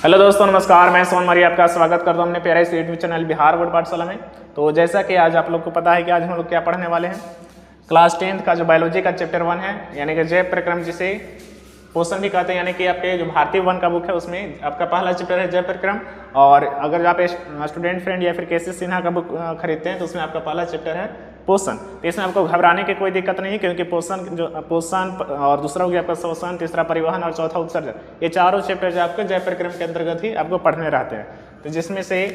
Hello दोस्तों, नमस्कार। मैं सोन मरी आपका स्वागत करता हूं अपने प्यारे से यूट्यूब चैनल बिहार बोर्ड पाठशाला में। तो जैसा कि आज आप लोग को पता है कि आज हम लोग क्या पढ़ने वाले हैं, क्लास 10th का जो बायोलॉजी का चैप्टर 1 है, यानी कि जैव प्रक्रम, जिसे पोषण भी कहते हैं, यानी कि आपके जो भारतीय वन का बुक है उसमें आपका पहला चैप्टर है जैव प्रक्रम। और अगर आप स्टूडेंट फ्रेंड या फिर केसी सिन्हा का बुक खरीदते हैं तो उसमें आपका पहला चैप्टर है पोषण। तो इसमें आपको घबराने की कोई दिक्कत नहीं है, क्योंकि पोषण और दूसरा हो गया आपका श्वसन, तीसरा परिवहन और चौथा उत्सर्जन, ये चारों चैप्टर जो आपके जैव प्रक्रम के अंतर्गत ही आपको पढ़ने रहते हैं। तो जिसमें से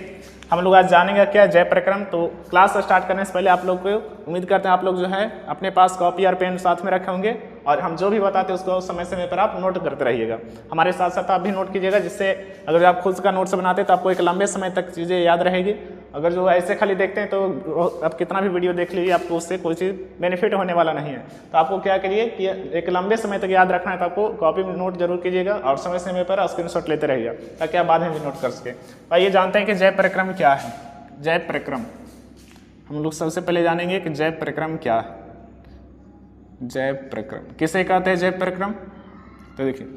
हम लोग आज जानेंगे क्या जैव प्रक्रम। तो क्लास स्टार्ट करने से पहले आप लोग को उम्मीद करते हैं आप लोग जो है अपने पास कॉपी और पेन साथ में रखे होंगे, और हम जो भी बताते हैं उसको समय समय पर आप नोट करते रहिएगा। हमारे साथ साथ आप भी नोट कीजिएगा, जिससे अगर आप खुद का नोट्स बनाते हैं तो आपको एक लंबे समय तक चीज़ें याद रहेगी। अगर जो ऐसे खाली देखते हैं तो आप कितना भी वीडियो देख लीजिए, आपको उससे कोई चीज़ बेनिफिट होने वाला नहीं है। तो आपको क्या करिए कि एक लंबे समय तक याद रखना है, तो आपको कॉपी में नोट जरूर कीजिएगा और समय समय पर स्क्रीनशॉट लेते रहिएगा, ताकि आप बाद में भी नोट कर सकें। आइए जानते हैं कि जैव प्रक्रम क्या है। जैव प्रक्रम हम लोग सबसे पहले जानेंगे कि जैव प्रक्रम क्या है। जैव प्रक्रम किसे कहते हैं जैव प्रक्रम? तो देखिए,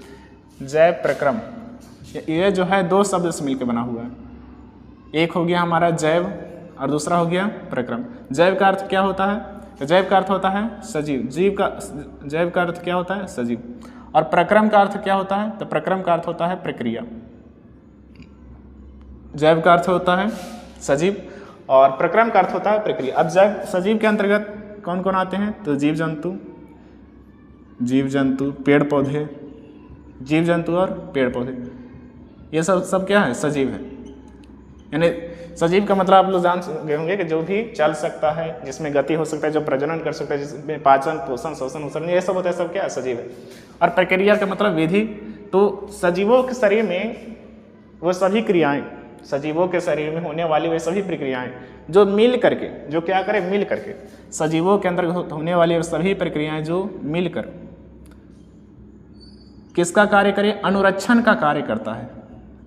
जैव प्रक्रम ये जो है दो शब्द से मिलकर बना हुआ है। एक हो गया हमारा जैव और दूसरा हो गया प्रक्रम। जैव का अर्थ क्या होता है? तो जैव का अर्थ होता है सजीव। जैव का अर्थ क्या होता है? सजीव। और प्रक्रम का अर्थ क्या होता है? तो प्रक्रम का अर्थ होता है प्रक्रिया। जैव का अर्थ होता है सजीव और प्रक्रम का अर्थ होता है प्रक्रिया। अब जैव सजीव के अंतर्गत कौन कौन आते हैं? तो जीव जंतु, पेड़ पौधे, जीव जंतु और पेड़ पौधे, ये सब क्या है? सजीव है। यानी सजीव का मतलब आप लोग जान गए होंगे कि जो भी चल सकता है, जिसमें गति हो सकता है, जो प्रजनन कर सकता है, जिसमें पाचन, पोषण, श्वसन, उत्सर्जन, ये सब होता है, सब क्या? सजीव है। और प्रक्रिया का मतलब विधि। तो सजीवों के शरीर में वो सभी क्रियाएं, सजीवों के शरीर में होने वाली वे सभी प्रक्रियाएं जो मिल करके, जो क्या करें? मिल करके, सजीवों के अंदर होने वाली सभी प्रक्रियाएं जो मिलकर किसका कार्य करे? अनुरक्षण का कार्य करता है।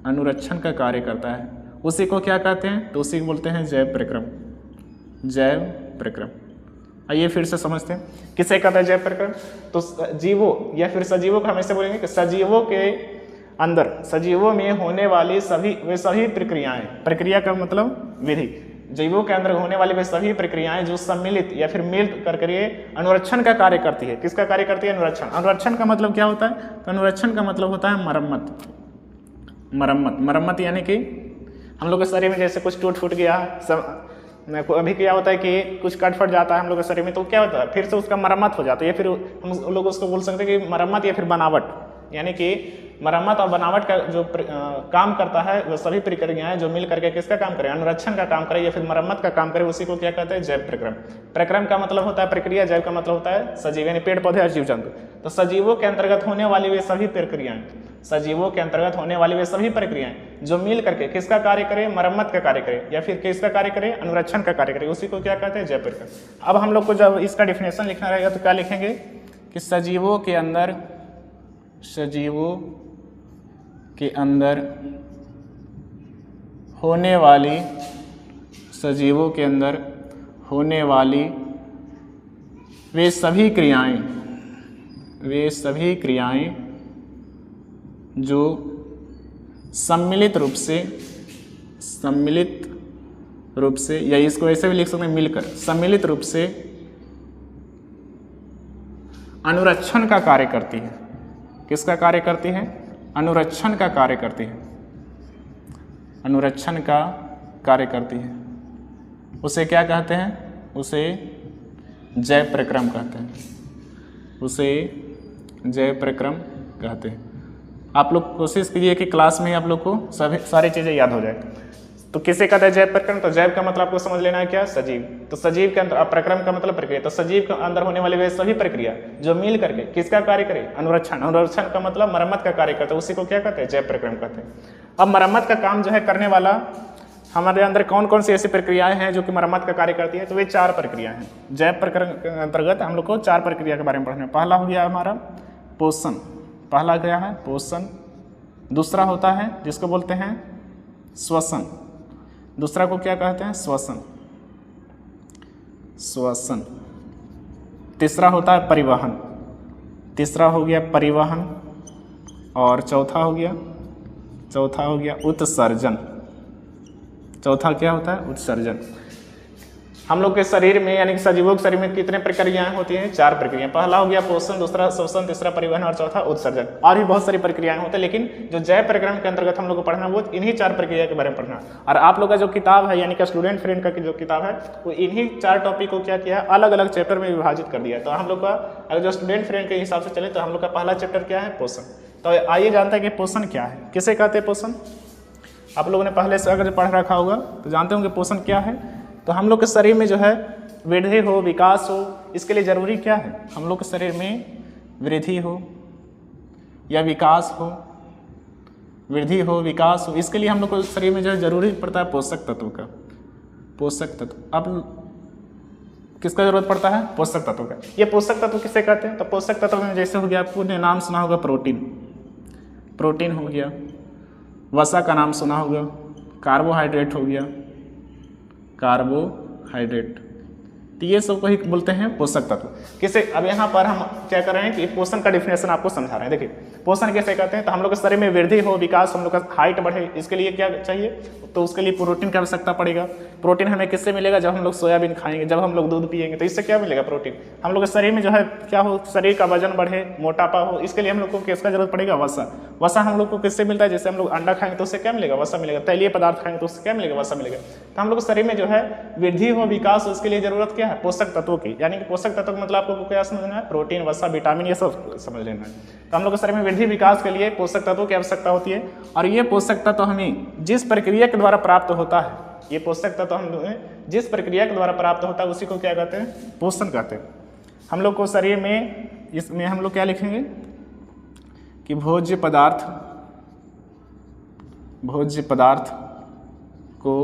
अनुरक्षण का कार्य करता है, उसी को क्या कहते हैं? तो उसी को बोलते हैं जैव प्रक्रम। जैव प्रक्रम। आइए फिर से समझते हैं किसे कहते हैं जैव प्रक्रम। तो जीवों या फिर सजीवों को हम ऐसे बोलेंगे कि सजीवों के अंदर, सजीवों में होने वाली सभी प्रक्रियाएं, प्रक्रिया का मतलब विधि, जीवों के अंदर होने वाली वे सभी प्रक्रियाएं जो सम्मिलित या फिर मिल करके अनुरक्षण का कार्य करती है। किसका कार्य करती है? अनुरक्षण। अनुरक्षण का मतलब क्या होता है? तो अनुरक्षण का मतलब होता है मरम्मत यानी कि हम लोग के शरीर में जैसे कुछ टूट फूट गया, अभी क्या होता है कि कुछ कट फट जाता है हम लोग के शरीर में, तो क्या होता है? फिर से उसका मरम्मत हो जाता है, या फिर हम लोग उसको बोल सकते हैं कि मरम्मत या फिर बनावट। यानी कि मरम्मत और बनावट का जो काम करता है, वो सभी प्रक्रियाएं जो मिल करके किसका काम करे? अनुरक्षण का काम करे या फिर मरम्मत का काम करे, उसी को क्या कहते हैं? जैव प्रक्रम। प्रक्रम का मतलब होता है प्रक्रिया, जैव का मतलब होता है सजीव, यानी पेड़ पौधे और जीव जंतु। तो सजीवों के अंतर्गत होने वाली वे सभी प्रक्रियाएं, सजीवों के अंतर्गत होने वाली वे सभी प्रक्रियाएं जो मिल करके किसका कार्य करे? मरम्मत का कार्य करे या फिर किसका कार्य करे? अनुरक्षण का कार्य करे, उसी को क्या कहते हैं? जैव प्रक्रम। अब हम लोग को जब इसका डिफिनेशन लिखना रहेगा तो क्या लिखेंगे कि सजीवों के अंदर होने वाली वे सभी क्रियाएं जो सम्मिलित रूप से, या इसको ऐसे भी लिख सकते हैं मिलकर, सम्मिलित रूप से अनुरक्षण का कार्य करती है। किसका कार्य करती है? अनुरक्षण का कार्य करती है। अनुरक्षण का कार्य करती है, उसे क्या कहते हैं? उसे जैव प्रक्रम कहते हैं। उसे जैव प्रक्रम कहते हैं। आप लोग कोशिश कीजिए कि क्लास में आप लोग को सारी चीज़ें याद हो जाए। तो किसे कहते हैं जैव प्रक्रम? तो जैव का मतलब आपको समझ लेना है क्या? सजीव। तो सजीव के अंदर, प्रक्रम का मतलब प्रक्रिया। तो सजीव के अंदर होने वाली वे सभी प्रक्रिया जो मिल करके किसका कार्य करे? अनुरक्षण। अनुरक्षण का मतलब मरम्मत का कार्य करते हैं, उसी को क्या कहते हैं? जैव प्रक्रम कहते हैं। अब मरम्मत का काम जो है करने वाला, हमारे अंदर कौन कौन सी ऐसी प्रक्रियाएं हैं जो कि मरम्मत का कार्य करती है? तो वे 4 प्रक्रिया हैं। जैव प्रक्रम के अंतर्गत हम लोग को 4 प्रक्रिया के बारे में पढ़ना है। पहला हो गया हमारा पोषण। पहला क्या है? पोषण। दूसरा होता है जिसको बोलते हैं श्वसन। दूसरा को क्या कहते हैं? श्वसन। तीसरा होता है परिवहन। तीसरा हो गया परिवहन और चौथा हो गया चौथा हो गया उत्सर्जन। चौथा क्या होता है? उत्सर्जन। हम लोग के शरीर में यानी कि सजीवों के शरीर में कितने प्रक्रियाएं होती हैं? 4 प्रक्रियाएं। पहला हो गया पोषण, दूसरा शोषण, तीसरा परिवहन और चौथा उत्सर्जन। और भी बहुत सारी प्रक्रियाएं होती हैं, लेकिन जो जैव प्रक्रम के अंतर्गत हम लोग को पढ़ना वो इन्हीं 4 प्रक्रिया के बारे में पढ़ना। और आप लोग का जो किताब है यानी कि स्टूडेंट फ्रेंड का जो किताब है वो इन्हीं 4 टॉपिक को क्या किया है? अलग अलग चैप्टर में विभाजित कर दिया है। तो हम लोग का अगर जो स्टूडेंट फ्रेंड के हिसाब से चले तो हम लोग का पहला चैप्टर क्या है? पोषण। तो आइए जानते हैं कि पोषण क्या है, किसे कहते हैं पोषण। आप लोगों ने पहले से अगर पढ़ रखा होगा तो जानते होंगे पोषण क्या है। तो हम लोग के शरीर में जो है वृद्धि हो, विकास हो, इसके लिए जरूरी क्या है? हम लोग के शरीर में वृद्धि हो या विकास हो, वृद्धि हो, विकास हो, इसके लिए हम लोग को शरीर में जो है जरूरी पड़ता है पोषक तत्व का। पोषक तत्व। अब किसका जरूरत पड़ता है? पोषक तत्व का। ये पोषक तत्व किसे कहते हैं? तो पोषक तत्व में जैसे हो गया, आपको नाम सुना होगा प्रोटीन, प्रोटीन हो गया, वसा का नाम सुना होगा, कार्बोहाइड्रेट हो गया, कार्बोहाइड्रेट। तो ये सब को ही बोलते हैं पोषक तत्व। किसे? अब यहाँ पर हम क्या कर रहे हैं कि पोषण का डिफिनेशन आपको समझा रहे हैं। देखिए पोषण कैसे कहते हैं? तो हम लोग के शरीर में वृद्धि हो, विकास, हम लोग का हाइट बढ़े, इसके लिए क्या चाहिए? तो उसके लिए प्रोटीन की आवश्यकता पड़ेगा। प्रोटीन हमें किससे मिलेगा? जब हम लोग सोयाबीन खाएंगे, जब हम लोग दूध पिएंगे, तो इससे क्या मिलेगा? प्रोटीन। हम लोग के शरीर में जो है क्या हो? शरीर का वजन बढ़े, मोटापा हो, इसके लिए हम लोग को किसका जरूरत पड़ेगा? वसा। वसा हम लोग को किससे मिलता है? जैसे हम लोग अंडा खाएंगे तो उससे क्या मिलेगा? वसा मिलेगा। तैलीय पदार्थ खाएंगे तो उससे क्या मिलेगा? वसा मिलेगा। तो हम लोग के शरीर में जो है वृद्धि हो, विकास हो, इसके लिए जरूरत क्या है? पोषक तत्वों की। यानी कि पोषक तत्व मतलब आपको क्या समझना है? प्रोटीन, वसा, विटामिन, ये सब समझ लेना है। तो हम लोग के शरीर में वृद्धि विकास के लिए पोषक तत्वों की आवश्यकता होती है। और ये पोषक तत्व हमें जिस प्रक्रिया के द्वारा प्राप्त होता है, ये पोषक तत्व हम जिस प्रक्रिया के द्वारा प्राप्त होता है उसी को क्या कहते हैं? पोषण कहते हैं। हम लोग को शरीर में, इसमें हम लोग क्या लिखेंगे कि भोज्य पदार्थ, भोज्य पदार्थ को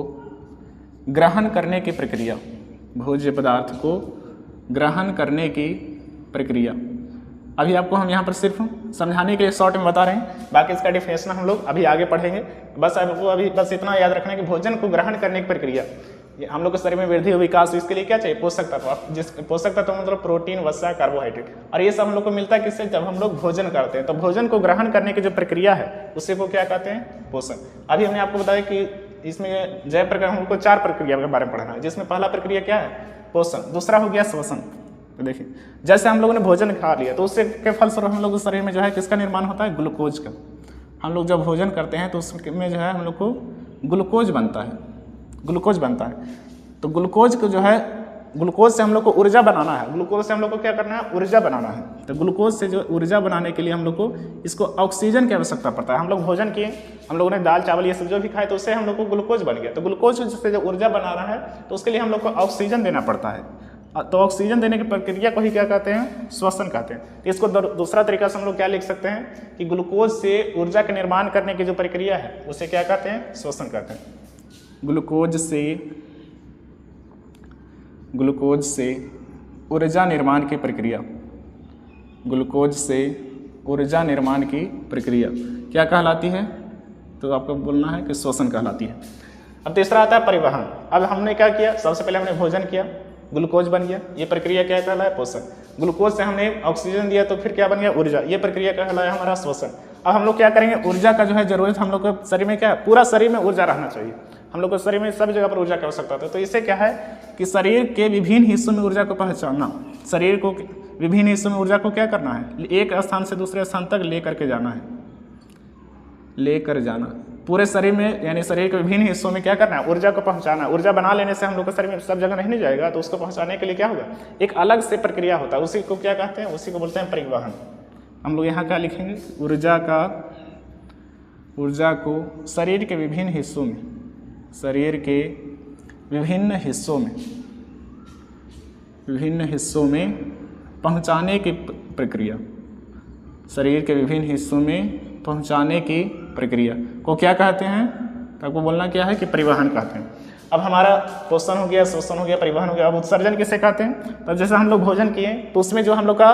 ग्रहण करने की प्रक्रिया, भोज्य पदार्थ को ग्रहण करने की प्रक्रिया। अभी आपको हम यहाँ पर सिर्फ समझाने के लिए शॉर्ट में बता रहे हैं, बाकी इसका डिफिनेशन हम लोग अभी आगे पढ़ेंगे। बस आपको अभी बस इतना याद रखना है कि भोजन को ग्रहण करने की प्रक्रिया, हम लोग के शरीर में वृद्धि और विकास, इसके लिए क्या चाहिए? पोषक तत्व। जिस पोषक तत्व मतलब प्रोटीन, वसा, कार्बोहाइड्रेट। और ये सब हम लोग को मिलता है किससे? जब हम लोग भोजन करते हैं। तो भोजन को ग्रहण करने की जो प्रक्रिया है उसी को क्या कहते हैं? पोषण। अभी हमने आपको बताया कि इसमें जैव प्रक्रिया हम लोग को 4 प्रक्रिया के बारे में पढ़ना है, जिसमें पहला प्रक्रिया क्या है? पोषण। दूसरा हो गया शोषण। तो देखिए जैसे हम लोगों ने भोजन खा लिया तो उससे के फलस्वरूप हम लोग के शरीर में जो है किसका निर्माण होता है? ग्लूकोज का। हम लोग जब भोजन करते हैं तो उसमें जो है हम लोग को ग्लूकोज बनता है, ग्लूकोज बनता है। तो ग्लूकोज को जो है, ग्लूकोज से हम लोग को ऊर्जा बनाना है। ग्लूकोज से हम लोग को क्या करना है? ऊर्जा बनाना है। तो ग्लूकोज से जो ऊर्जा बनाने के लिए हम लोग को इसको ऑक्सीजन की आवश्यकता पड़ता है। हम लोग भोजन किए, हम लोगों ने दाल चावल ये सब जो भी खाए तो उससे हम लोग को ग्लूकोज बन गया। तो ग्लूकोज से जो ऊर्जा बनाना है तो उसके लिए हम लोग को ऑक्सीजन देना पड़ता है। तो ऑक्सीजन देने की प्रक्रिया को ही क्या कहते हैं? श्वसन कहते हैं। तो इसको दूसरा तरीका से हम लोग क्या लिख सकते हैं कि ग्लूकोज से ऊर्जा का निर्माण करने की जो प्रक्रिया है उसे क्या कहते हैं? श्वसन कहते हैं। ग्लूकोज से ऊर्जा निर्माण की प्रक्रिया, ग्लूकोज से ऊर्जा निर्माण की प्रक्रिया क्या कहलाती है? तो आपको बोलना है कि श्वसन कहलाती है। अब तीसरा आता है परिवहन। अब हमने क्या किया? सबसे पहले हमने भोजन किया, ग्लूकोज बन गया, ये प्रक्रिया क्या कहलाया? पोषण। ग्लूकोज से हमने ऑक्सीजन दिया तो फिर क्या बन गया? ऊर्जा, ये प्रक्रिया कहलाया हमारा श्वसन। अब हम लोग क्या करेंगे? ऊर्जा का जो है जरूरत हम लोग के शरीर में क्या है? पूरा शरीर में ऊर्जा रहना चाहिए। हम लोग के शरीर में सब जगह पर ऊर्जा की आवश्यकता होती है। तो इससे क्या है कि शरीर के विभिन्न हिस्सों में ऊर्जा को पहचानना, शरीर को विभिन्न हिस्सों में ऊर्जा को क्या करना है? एक स्थान से दूसरे स्थान तक लेकर के जाना है, लेकर जाना। पूरे शरीर में यानी शरीर के विभिन्न हिस्सों में क्या करना है? ऊर्जा को पहुंचाना। ऊर्जा बना लेने से हम लोग के शरीर में सब जगह नहीं जाएगा, तो उसको पहुंचाने के लिए क्या होगा? एक अलग से प्रक्रिया होता है, उसी को क्या कहते हैं? उसी को बोलते हैं परिवहन। हम लोग यहाँ क्या लिखेंगे? ऊर्जा को शरीर के विभिन्न हिस्सों में, शरीर के विभिन्न हिस्सों में पहुंचाने की प्रक्रिया, शरीर के विभिन्न हिस्सों में पहुंचाने की प्रक्रिया को क्या कहते हैं? तो आपको बोलना क्या है कि परिवहन कहते हैं। अब हमारा पोषण हो गया, शोषण हो गया, परिवहन हो गया। अब उत्सर्जन किसे कहते हैं? तो जैसे हम लोग भोजन किए तो उसमें जो हम लोग का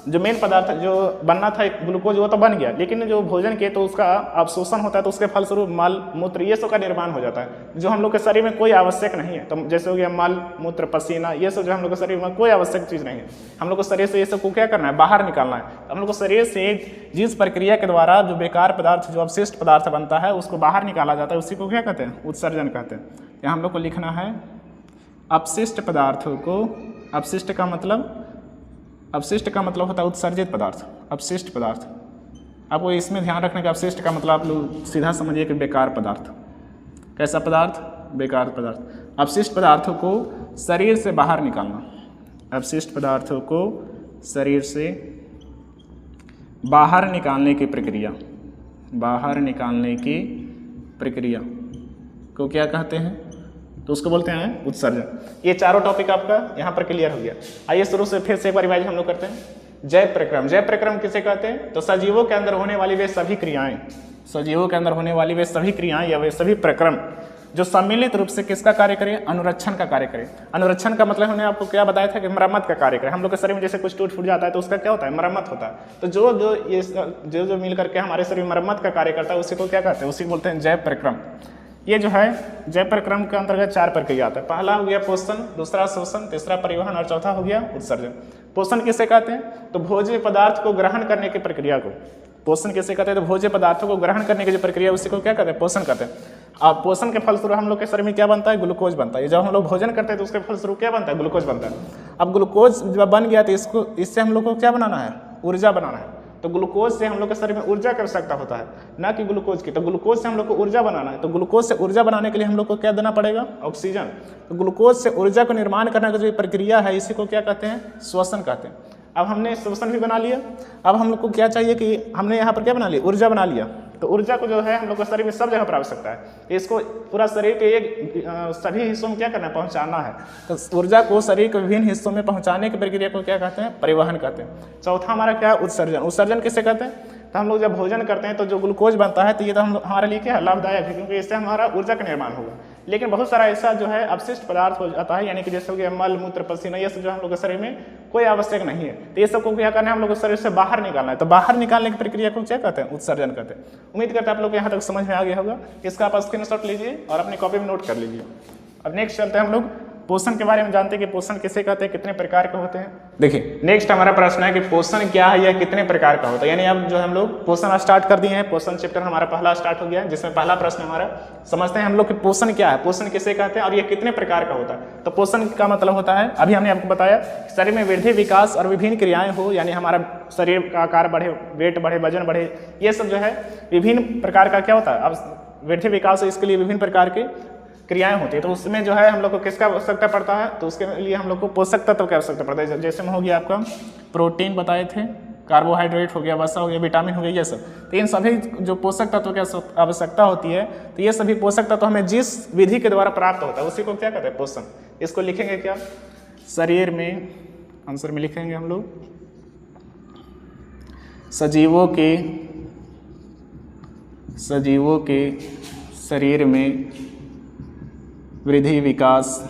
जो मेन पदार्थ जो बनना था ग्लूकोज वो तो बन गया, लेकिन जो भोजन के तो उसका अवशोषण होता है, तो उसके फलस्वरूप मल मूत्र ये सब का निर्माण हो जाता है जो हम लोग के शरीर में कोई आवश्यक नहीं है। तो जैसे हो गया मल मूत्र पसीना, ये सब जो हम लोग के शरीर में कोई आवश्यक चीज़ नहीं है। हम लोग को शरीर से ये सब को क्या करना है, बाहर निकालना है। हम लोग को शरीर से जिस प्रक्रिया के द्वारा जो बेकार पदार्थ जो अवशिष्ट पदार्थ बनता है उसको बाहर निकाला जाता है, उसी को क्या कहते हैं, उत्सर्जन कहते हैं। यहाँ हम लोग को लिखना है अपशिष्ट पदार्थों को, अपशिष्ट का मतलब होता है उत्सर्जित पदार्थ, अपशिष्ट पदार्थ। आपको इसमें ध्यान रखने का, अपशिष्ट का मतलब आप लोग सीधा समझिए कि बेकार पदार्थ। कैसा पदार्थ, बेकार पदार्थ। अपशिष्ट पदार्थों को शरीर से बाहर निकालना, अपशिष्ट पदार्थों को शरीर से बाहर निकालने की प्रक्रिया, बाहर निकालने की प्रक्रिया को क्या कहते हैं, तो उसको बोलते हैं उत्सर्जन। ये चारों टॉपिक आपका यहाँ पर क्लियर हो गया। आइए शुरू से फिर से एक बार रिवाइज हम लोग करते हैं। जैव प्रक्रम, जैव प्रक्रम किसे कहते हैं, तो सजीवों के अंदर होने वाली वे सभी क्रियाएं, सजीवों के अंदर होने वाली वे सभी क्रियाएं या वे सभी प्रक्रम जो सम्मिलित रूप से किसका कार्य करें, अनुरक्षण का कार्य करें। अनुरक्षण का मतलब हमने आपको क्या बताया था कि मरम्मत का कार्य करें। हम लोग के शरीर में जैसे कुछ टूट फूट जाता है तो उसका क्या होता है, मरम्मत होता है। तो जो मिल करके हमारे शरीर में मरम्मत का कार्य करता है उसी को क्या कहते हैं, उसी को बोलते हैं जैव प्रक्रम। ये जो है जैव प्रक्रम के अंतर्गत 4 प्रक्रिया आता है। पहला हो गया पोषण, दूसरा शोषण, तीसरा परिवहन और चौथा हो गया उत्सर्जन। पोषण किसे कहते हैं, तो भोज्य पदार्थ को ग्रहण करने की प्रक्रिया को पोषण किसे कहते हैं, तो भोज्य पदार्थों को ग्रहण करने की जो प्रक्रिया उसी को क्या कहते हैं, पोषण कहते हैं। अब पोषण के फलस्वरूप हम लोग के शरीर में क्या बनता है, ग्लूकोज बनता है। जब हम लोग भोजन करते हैं तो उसके फलस्वरूप क्या बनता है, ग्लूकोज बनता है। अब ग्लूकोज जब बन गया तो इससे हम लोग को क्या बनाना है, ऊर्जा बनाना है। तो ग्लूकोज से हम लोग के शरीर में ऊर्जा की आवश्यकता होता है, ना कि ग्लूकोज की। तो ग्लूकोज से हम लोग को ऊर्जा बनाना है, तो ग्लूकोज से ऊर्जा बनाने के लिए हम लोग को क्या देना पड़ेगा, ऑक्सीजन। तो ग्लूकोज से ऊर्जा को निर्माण करने की जो प्रक्रिया है इसी को क्या कहते हैं, श्वसन कहते हैं। अब हमने श्वसन भी बना लिया, अब हम लोग को क्या चाहिए कि हमने यहाँ पर क्या बना लिया, ऊर्जा बना लिया। तो ऊर्जा को जो है हम लोग को शरीर में सब जगह पर आवश्यकता है। इसको पूरा शरीर के सभी हिस्सों में क्या करना है, पहुँचाना है। तो ऊर्जा को शरीर के विभिन्न हिस्सों में पहुँचाने की प्रक्रिया को क्या कहते हैं, परिवहन कहते हैं। चौथा हमारा क्या है, उत्सर्जन। उत्सर्जन किसे कहते हैं, तो हम लोग जब भोजन करते हैं तो जो ग्लूकोज बनता है तो ये तो हमारे लिए क्या है, लाभदायक है, क्योंकि इससे हमारा ऊर्जा का निर्माण होगा। लेकिन बहुत सारा ऐसा जो है अवशिष्ट पदार्थ हो जाता है, यानी कि जैसे हो गया मल मूत्र पसीना, ये सब जो हम लोग के शरीर में कोई आवश्यक नहीं है। तो ये सब को क्या करना है, हम लोग के शरीर से बाहर निकालना है। तो बाहर निकालने की प्रक्रिया को क्या कहते हैं, उत्सर्जन कहते हैं। उम्मीद करते हैं आप लोग को यहाँ तक समझ में आ गया होगा। इसका आप स्क्रीनशॉट लीजिए और अपनी कॉपी में नोट कर लीजिए। अब नेक्स्ट चलते हैं हम लोग पोषण के बारे में जानते हैं कि पोषण किसे कहते हैं, कितने प्रकार के होते हैं। देखिए नेक्स्ट हमारा प्रश्न है कि पोषण क्या है या कितने प्रकार का होता है। यानी अब जो हम लोग पोषण स्टार्ट कर दिए हैं, पोषण चैप्टर हमारा पहला स्टार्ट हो गया है, जिसमें पहला प्रश्न हमारा समझते हैं हम लोग कि पोषण क्या है, पोषण किसे कहते हैं और ये कितने प्रकार का होता है। तो पोषण का मतलब होता है, अभी हमने आपको बताया, शरीर में वृद्धि विकास और विभिन्न क्रियाएं हो, यानी हमारा शरीर का आकार बढ़े, वेट बढ़े, वजन बढ़े, ये सब जो है विभिन्न प्रकार का क्या होता है। अब वृद्धि विकास इसके लिए विभिन्न प्रकार के क्रियाएं होती है, तो उसमें जो है हम लोग को किसका आवश्यकता पड़ता है, तो उसके लिए हम लोग को पोषक तत्व की आवश्यकता पड़ता है। जैसे में हो गया आपका प्रोटीन बताए थे, कार्बोहाइड्रेट हो गया, वसा हो गया, विटामिन हो गया, ये सब। तो इन सभी जो पोषक तत्वों की आवश्यकता होती है, तो ये सभी पोषक तत्व हमें जिस विधि के द्वारा प्राप्त होता है उसी को क्या कहते हैं, पोषण। इसको लिखेंगे क्या, शरीर में, आंसर में लिखेंगे हम लोग सजीवों के शरीर में वृद्धि विकास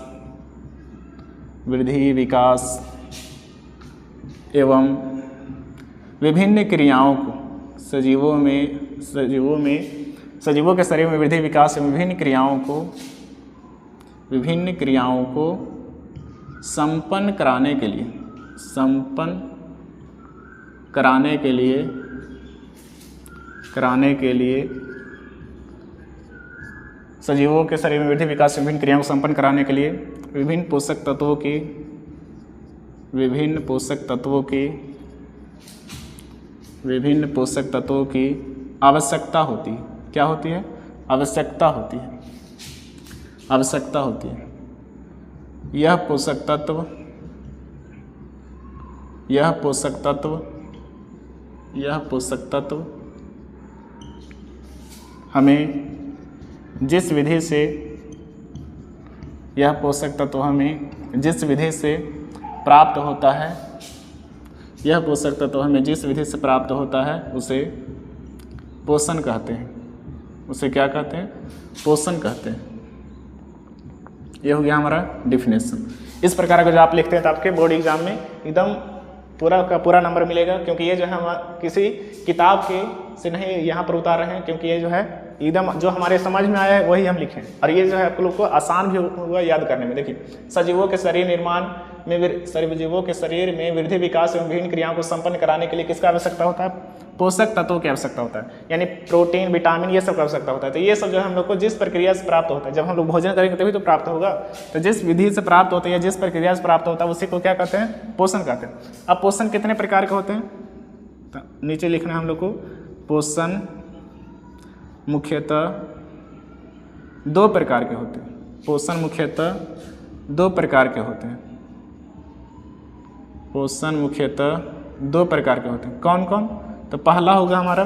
एवं विभिन्न क्रियाओं को सजीवों के शरीर में वृद्धि विकास एवं विभिन्न क्रियाओं को संपन्न कराने के लिए सजीवों के शरीर में वृद्धि विकास विभिन्न क्रियाओं को संपन्न कराने के लिए विभिन्न पोषक तत्वों की आवश्यकता होती है। क्या होती है, आवश्यकता होती है। यह पोषक तत्व हमें जिस विधि से प्राप्त होता है, उसे पोषण कहते हैं। उसे क्या कहते हैं, पोषण कहते हैं। ये हो गया हमारा डिफिनेशन। इस प्रकार का जो आप लिखते हैं तो आपके बोर्ड एग्जाम में एकदम पूरा का पूरा नंबर मिलेगा, क्योंकि ये जो है हम किसी किताब के से नहीं यहाँ पर उतार रहे हैं, क्योंकि ये जो है एकदम जो हमारे समझ में आया है वही हम लिखे हैं। और ये जो है आप लोग को आसान भी हुआ याद करने में। देखिए, सजीवों के शरीर निर्माण में सजीवों के शरीर में वृद्धि विकास एवं विभिन्न क्रियाओं को संपन्न कराने के लिए किसका आवश्यकता होता है? पोषक तत्वों की आवश्यकता होता है, यानी प्रोटीन, विटामिन, ये सब का आवश्यकता होता है। तो ये सब जो है हम लोग को जिस प्रक्रिया से प्राप्त होता है, जब हम लोग भोजन करेंगे तभी तो प्राप्त होगा। तो जिस विधि से प्राप्त होता है या जिस प्रक्रिया से प्राप्त होता है उसी को क्या कहते हैं? पोषण कहते हैं। अब पोषण कितने प्रकार के होते हैं? तो नीचे लिखना है हम लोग को, पोषण मुख्यतः 2 प्रकार के होते हैं। पोषण मुख्यतः 2 प्रकार के होते हैं। पोषण मुख्यतः 2 प्रकार के होते हैं। कौन कौन? तो पहला होगा हमारा,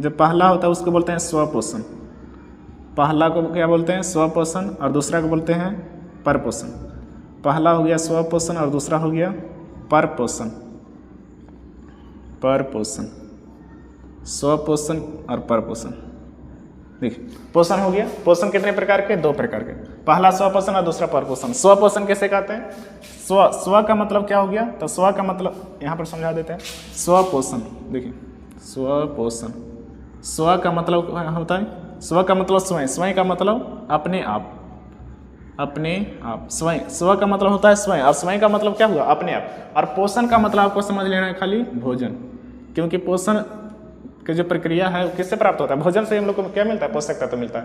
जो पहला होता है उसको बोलते हैं स्वपोषण। पहला को क्या बोलते हैं? स्वपोषण। और दूसरा को बोलते हैं परपोषण। पहला हो गया स्वपोषण और दूसरा हो गया परपोषण। परपोषण, स्वपोषण और परपोषण। देखिए, पोषण हो गया। पोषण कितने प्रकार के? 2 प्रकार के। पहला स्वपोषण और दूसरा परपोषण। स्वपोषण कैसे कहते हैं? स्व का मतलब क्या हो गया? तो स्व का मतलब यहाँ पर समझा देते हैं। स्वपोषण, देखिए, स्वपोषण, स्व का मतलब होता है, स्व का मतलब स्वयं, स्वयं का मतलब अपने आप, अपने आप, स्वयं। स्व का मतलब होता है स्वयं, और स्वयं का मतलब क्या हुआ? अपने आप। और पोषण का मतलब आपको समझ लेना है खाली भोजन, क्योंकि पोषण की जो प्रक्रिया है वो किससे प्राप्त होता है? भोजन से हम लोग को क्या मिलता है? पोषक तत्व मिलता है।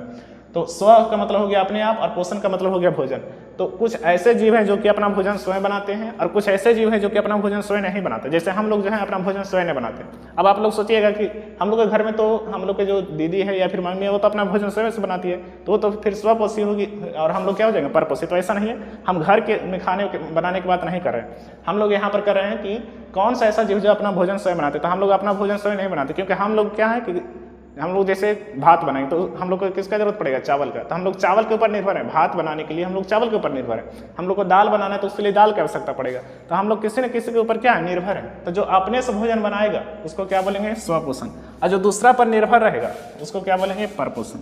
तो स्व का मतलब हो गया अपने आप और पोषण का मतलब हो गया भोजन। तो कुछ ऐसे जीव हैं जो कि अपना भोजन स्वयं बनाते हैं और कुछ ऐसे जीव हैं जो कि अपना भोजन स्वयं नहीं बनाते। जैसे हम लोग जो है अपना भोजन स्वयं नहीं बनाते। अब आप लोग सोचिएगा कि हम लोग के घर में तो हम लोग के जो दीदी है या फिर मम्मी है वो तो अपना भोजन स्वयं से बनाती है, तो वो तो फिर स्वपोषी होगी और हम लोग क्या हो जाएंगे? परपोषी। तो ऐसा नहीं है, हम घर के में खाने बनाने की बात नहीं कर रहे हैं। हम लोग यहाँ पर कर रहे हैं कि कौन सा ऐसा जीव जो अपना भोजन स्वयं बनाते। तो हम लोग अपना भोजन स्वयं नहीं बनाते, क्योंकि हम लोग क्या है कि हम लोग जैसे भात बनाएंगे तो हम लोग को किसका जरूरत पड़ेगा? चावल का। तो हम लोग चावल के ऊपर निर्भर है। भात बनाने के लिए हम लोग चावल के ऊपर निर्भर है। हम लोग को दाल बनाना है तो उसके लिए दाल की आवश्यकता पड़ेगा। तो हम लोग किसी न किसी के ऊपर क्या है? निर्भर है। तो जो अपने से भोजन बनाएगा उसको क्या बोलेंगे? स्वपोषण। और जो दूसरा पर निर्भर रहेगा उसको क्या बोलेंगे? परपोषण।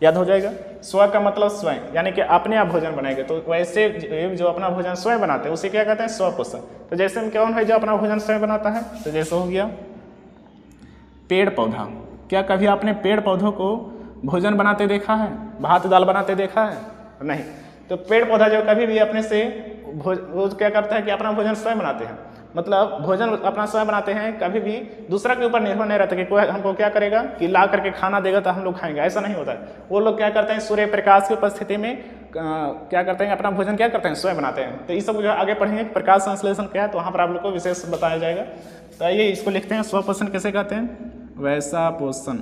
याद हो जाएगा? स्व का मतलब स्वयं, यानी कि अपने आप भोजन बनाएंगे। तो वैसे जो अपना भोजन स्वयं बनाते हैं उसे क्या कहते हैं? स्वपोषण। तो जैसे हम कौन है जो अपना भोजन स्वयं बनाता है? तो जैसे हो गया पेड़ पौधा। क्या कभी आपने पेड़ पौधों को भोजन बनाते देखा है? भात दाल बनाते देखा है? नहीं। तो पेड़ पौधा जो कभी भी अपने से वो क्या करता है कि अपना भोजन स्वयं बनाते हैं, मतलब भोजन अपना स्वयं बनाते हैं, कभी भी दूसरा के ऊपर निर्भर नहीं रहता कि कोई हमको क्या करेगा कि ला करके खाना देगा तो हम लोग खाएंगे। ऐसा नहीं होता है। वो लोग क्या करते हैं? सूर्य प्रकाश की उपस्थिति में क्या करते हैं? अपना भोजन क्या करते हैं? स्वयं बनाते हैं। तो इस सब जो आगे पढ़ेंगे प्रकाश संश्लेषण क्या है, तो वहाँ पर आप लोग को विशेष बताया जाएगा। तो आइए इसको लिखते हैं। स्वपोषण कैसे कहते हैं? वैसा पोषण।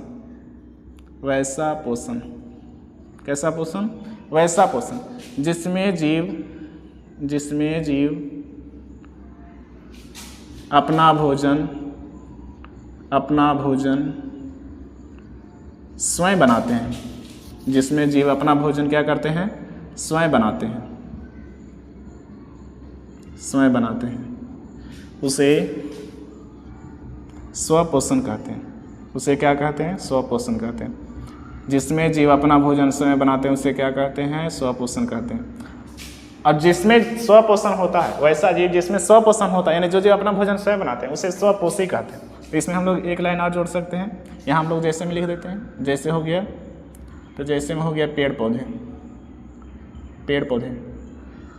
वैसा पोषण। कैसा पोषण? वैसा पोषण जिसमें जीव अपना भोजन स्वयं बनाते हैं। जिसमें जीव अपना भोजन क्या करते हैं? स्वयं बनाते हैं। स्वयं बनाते हैं उसे स्वपोषण कहते हैं। उसे क्या कहते हैं? स्वपोषण कहते हैं। जिसमें जीव अपना भोजन स्वयं बनाते हैं उसे क्या कहते हैं? स्वपोषण कहते हैं। और जिसमें स्वपोषण होता है, वैसा जीव जिसमें स्वपोषण होता है, यानी जो जीव अपना भोजन स्वयं बनाते हैं उसे स्वपोषी कहते हैं। तो इसमें हम लोग एक लाइन और जोड़ सकते हैं। यहाँ हम लोग जैसे में लिख देते हैं। जैसे हो गया, तो जैसे में हो गया पेड़ पौधे। पेड़ पौधे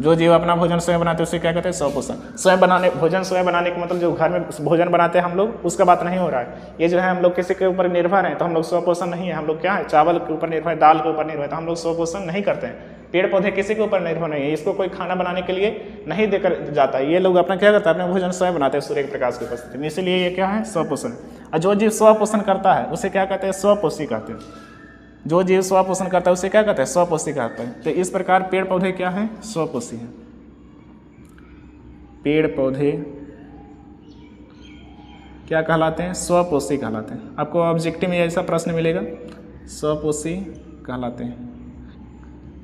जो जीव अपना भोजन स्वयं बनाते हैं उसे क्या कहते हैं? स्वपोषण। स्वयं बनाने, भोजन स्वयं बनाने का मतलब जो घर में भोजन बनाते हैं हम लोग, उसका बात नहीं हो रहा है। ये जो है हम लोग किसी के ऊपर निर्भर हैं तो हम लोग स्वपोषण नहीं है। हम लोग क्या है? चावल के ऊपर निर्भर है, दाल के ऊपर निर्भर है, तो हम लोग स्वपोषण नहीं करते हैं। पेड़ पौधे किसी के ऊपर निर्भर नहीं है। इसको कोई खाना बनाने के लिए नहीं देकर जाता है। ये लोग अपना क्या करता है? अपना भोजन स्वयं बनाते हैं सूर्य के प्रकाश की उपस्थिति में। इसीलिए ये क्या है? स्वपोषण। और जो जीव स्वपोषण करता है उसे क्या कहते हैं? स्वपोषी कहते हैं। जो जीव स्वपोषण करता है उसे क्या कहते हैं? स्वपोषी कहते हैं। तो इस प्रकार पेड़ पौधे क्या हैं? स्वपोषी हैं। पेड़ पौधे क्या कहलाते हैं? स्वपोषी कहलाते हैं। आपको ऑब्जेक्टिव में ऐसा प्रश्न मिलेगा, स्वपोषी कहलाते हैं।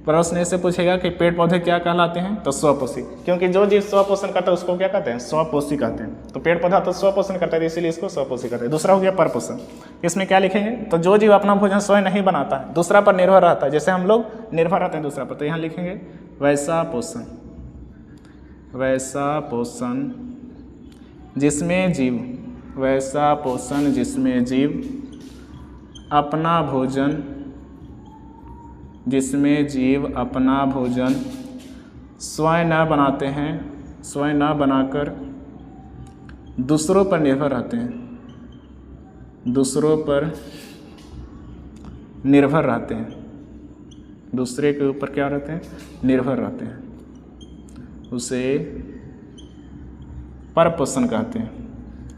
प्रश्न ऐसे पूछेगा कि पेड़ पौधे क्या कहलाते हैं? तो स्वपोषी, क्योंकि जो जीव स्वपोषण करता है उसको क्या कहते हैं? स्वपोषी कहते हैं। तो पेड़ पौधा तो स्वपोषण करता है इसीलिए इसको स्वपोषी कहते हैं। दूसरा हो गया परपोषण। इसमें क्या लिखेंगे? तो जो जीव अपना भोजन स्वयं नहीं बनाता है, दूसरा पर निर्भर रहता है, जैसे हम लोग निर्भर रहते हैं दूसरा पर, तो यहाँ लिखेंगे वैसा पोषण। वैसा पोषण जिसमें जीव, वैसा पोषण जिसमें जीव अपना भोजन, जिसमें जीव अपना भोजन स्वयं न बनाते हैं, स्वयं न बनाकर दूसरों पर निर्भर रहते हैं, दूसरों पर निर्भर रहते हैं, दूसरे के ऊपर क्या रहते हैं, निर्भर रहते हैं, उसे परपोषण कहते हैं,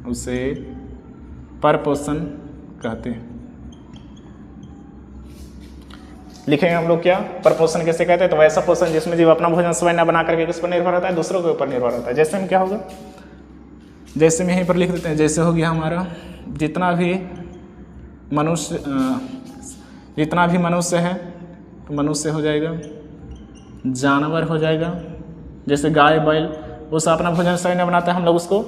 उसे परपोषण कहते हैं। लिखेंगे हम लोग क्या, परपोषण कैसे कहते हैं, तो वैसा पोषण जिसमें जीव अपना भोजन स्वयं न बना करके किस पर निर्भर रहता है, दूसरों के ऊपर निर्भर रहता है। जैसे में क्या होगा, जैसे में यहीं पर लिख देते हैं, जैसे हो गया हमारा जितना भी मनुष्य है तो मनुष्य हो जाएगा, जानवर हो जाएगा, जैसे गाय बैल वो सब अपना भोजन स्वयं नहीं बनाता है, हम लोग उसको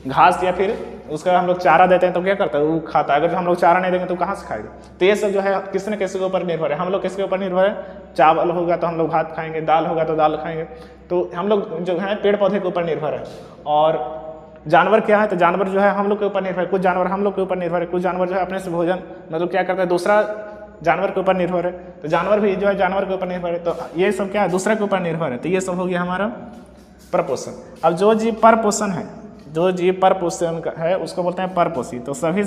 घास या फिर उसका हम लोग चारा देते हैं तो क्या करता है, वो खाता है। अगर हम लोग चारा नहीं देंगे तो कहाँ से खाएगा। तो ये सब जो है किसी न किसी के ऊपर निर्भर है। हम लोग किसके ऊपर निर्भर है, चावल होगा तो हम लोग भात खाएंगे, दाल होगा तो दाल खाएंगे। तो हम लोग जो है पेड़ पौधे के ऊपर निर्भर है। और जानवर क्या है, तो जानवर जो है हम लोग के ऊपर निर्भर है, कुछ जानवर हम लोग के ऊपर निर्भर है, कुछ जानवर जो है अपने से भोजन मतलब क्या करता है, दूसरा जानवर के ऊपर निर्भर है। तो जानवर भी जो है जानवर के ऊपर निर्भर है। तो ये सब क्या है, दूसरे के ऊपर निर्भर है। तो ये सब हो गया हमारा परपोषण। अब जो जीव परपोषण है, जो जीव परपोषण है उसको बोलते हैं परपोषी। तो सभी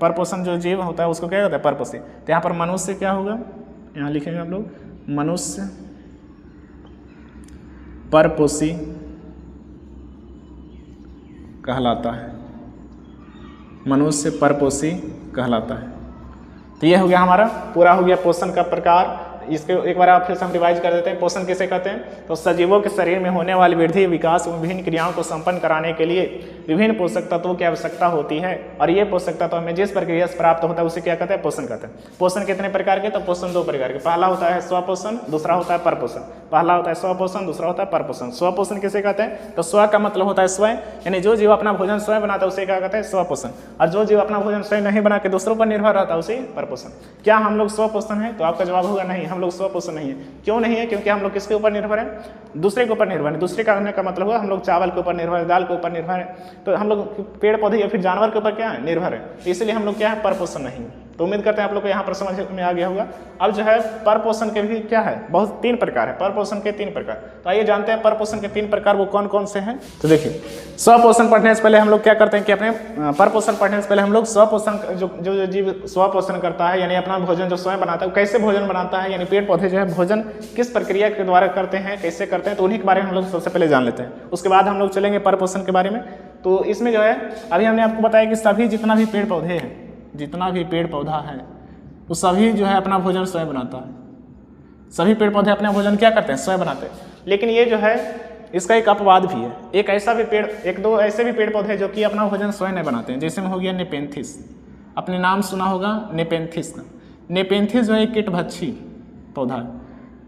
परपोषण जो जीव होता है उसको क्या होता है, परपोषी। तो यहाँ पर मनुष्य क्या होगा, यहाँ लिखेंगे हम लोग मनुष्य परपोषी कहलाता है, मनुष्य परपोषी कहलाता है। तो ये हो गया हमारा पूरा हो गया पोषण का प्रकार। इसके एक बार आप फिर से हम रिवाइज कर देते हैं। पोषण किसे कहते हैं, तो सजीवों के शरीर में होने वाली वृद्धि, विकास एवं विभिन्न क्रियाओं को संपन्न कराने के लिए विभिन्न पोषक तत्वों की आवश्यकता होती है। और ये पोषक तत्व हमें जिस प्रक्रिया से प्राप्त होता है उसे क्या कहते हैं, पोषण कहते हैं। पोषण कितने प्रकार के, तो पोषण दो प्रकार के। पहला होता है स्वपोषण, दूसरा होता है परपोषण। पहला होता है स्वपोषण, दूसरा होता है परपोषण। स्वपोषण किसे कहते हैं, तो स्व का मतलब होता है स्वयं, यानी जो जीव अपना भोजन स्वयं बनाता है उसे क्या कहते हैं, स्वपोषण। और जो जीव अपना भोजन स्वयं नहीं बना के दूसरों पर निर्भर रहता है उसे परपोषण। क्या हम लोग स्वपोषण है, तो आपका जवाब होगा नहीं, हम लोग स्वपोषण नहीं है। क्यों नहीं है, क्योंकि हम लोग किसके ऊपर निर्भर है, दूसरे के ऊपर निर्भर है। दूसरे का का मतलब हुआ हम लोग चावल के ऊपर निर्भर है, दाल के ऊपर निर्भर है। तो हम लोग पेड़ पौधे या फिर जानवर के ऊपर क्या है, निर्भर है। तो इसलिए हम लोग क्या है, परपोषण नहीं। तो उम्मीद करते हैं आप लोग को यहाँ पर समझ में आ गया होगा। अब जो है परपोषण के भी क्या है, बहुत 3 प्रकार है। परपोषण के 3 प्रकार। तो आइए जानते हैं परपोषण के 3 प्रकार वो कौन कौन से हैं। तो देखिए, स्वपोषण पढ़ने से पहले हम लोग क्या करते हैं कि अपने परपोषण पढ़ने से पहले हम लोग स्वपोषण जो जीव स्वपोषण करता है, यानी अपना भोजन जो स्वयं बनाता है, कैसे भोजन बनाता है, यानी पेड़ पौधे जो है भोजन किस प्रक्रिया के द्वारा करते हैं, कैसे करते हैं, तो उन्हीं के बारे में हम लोग सबसे पहले जान लेते हैं। उसके बाद हम लोग चलेंगे परपोषण के बारे में। तो इसमें जो है अभी हमने आपको बताया कि सभी जितना भी पेड़ पौधे हैं, जितना भी पेड़ पौधा है वो सभी जो है अपना भोजन स्वयं बनाता है। सभी पेड़ पौधे अपना भोजन क्या करते हैं, स्वयं बनाते हैं। लेकिन ये जो है इसका एक अपवाद भी है। एक ऐसा भी पेड़, एक दो ऐसे भी पेड़ पौधे जो कि अपना भोजन स्वयं नहीं बनाते हैं। जैसे में हो गया नेपेंथिस, आपने नाम सुना होगा नेपेंथिस का। नेपेंथिस जो है कीटभक्षी पौधा है,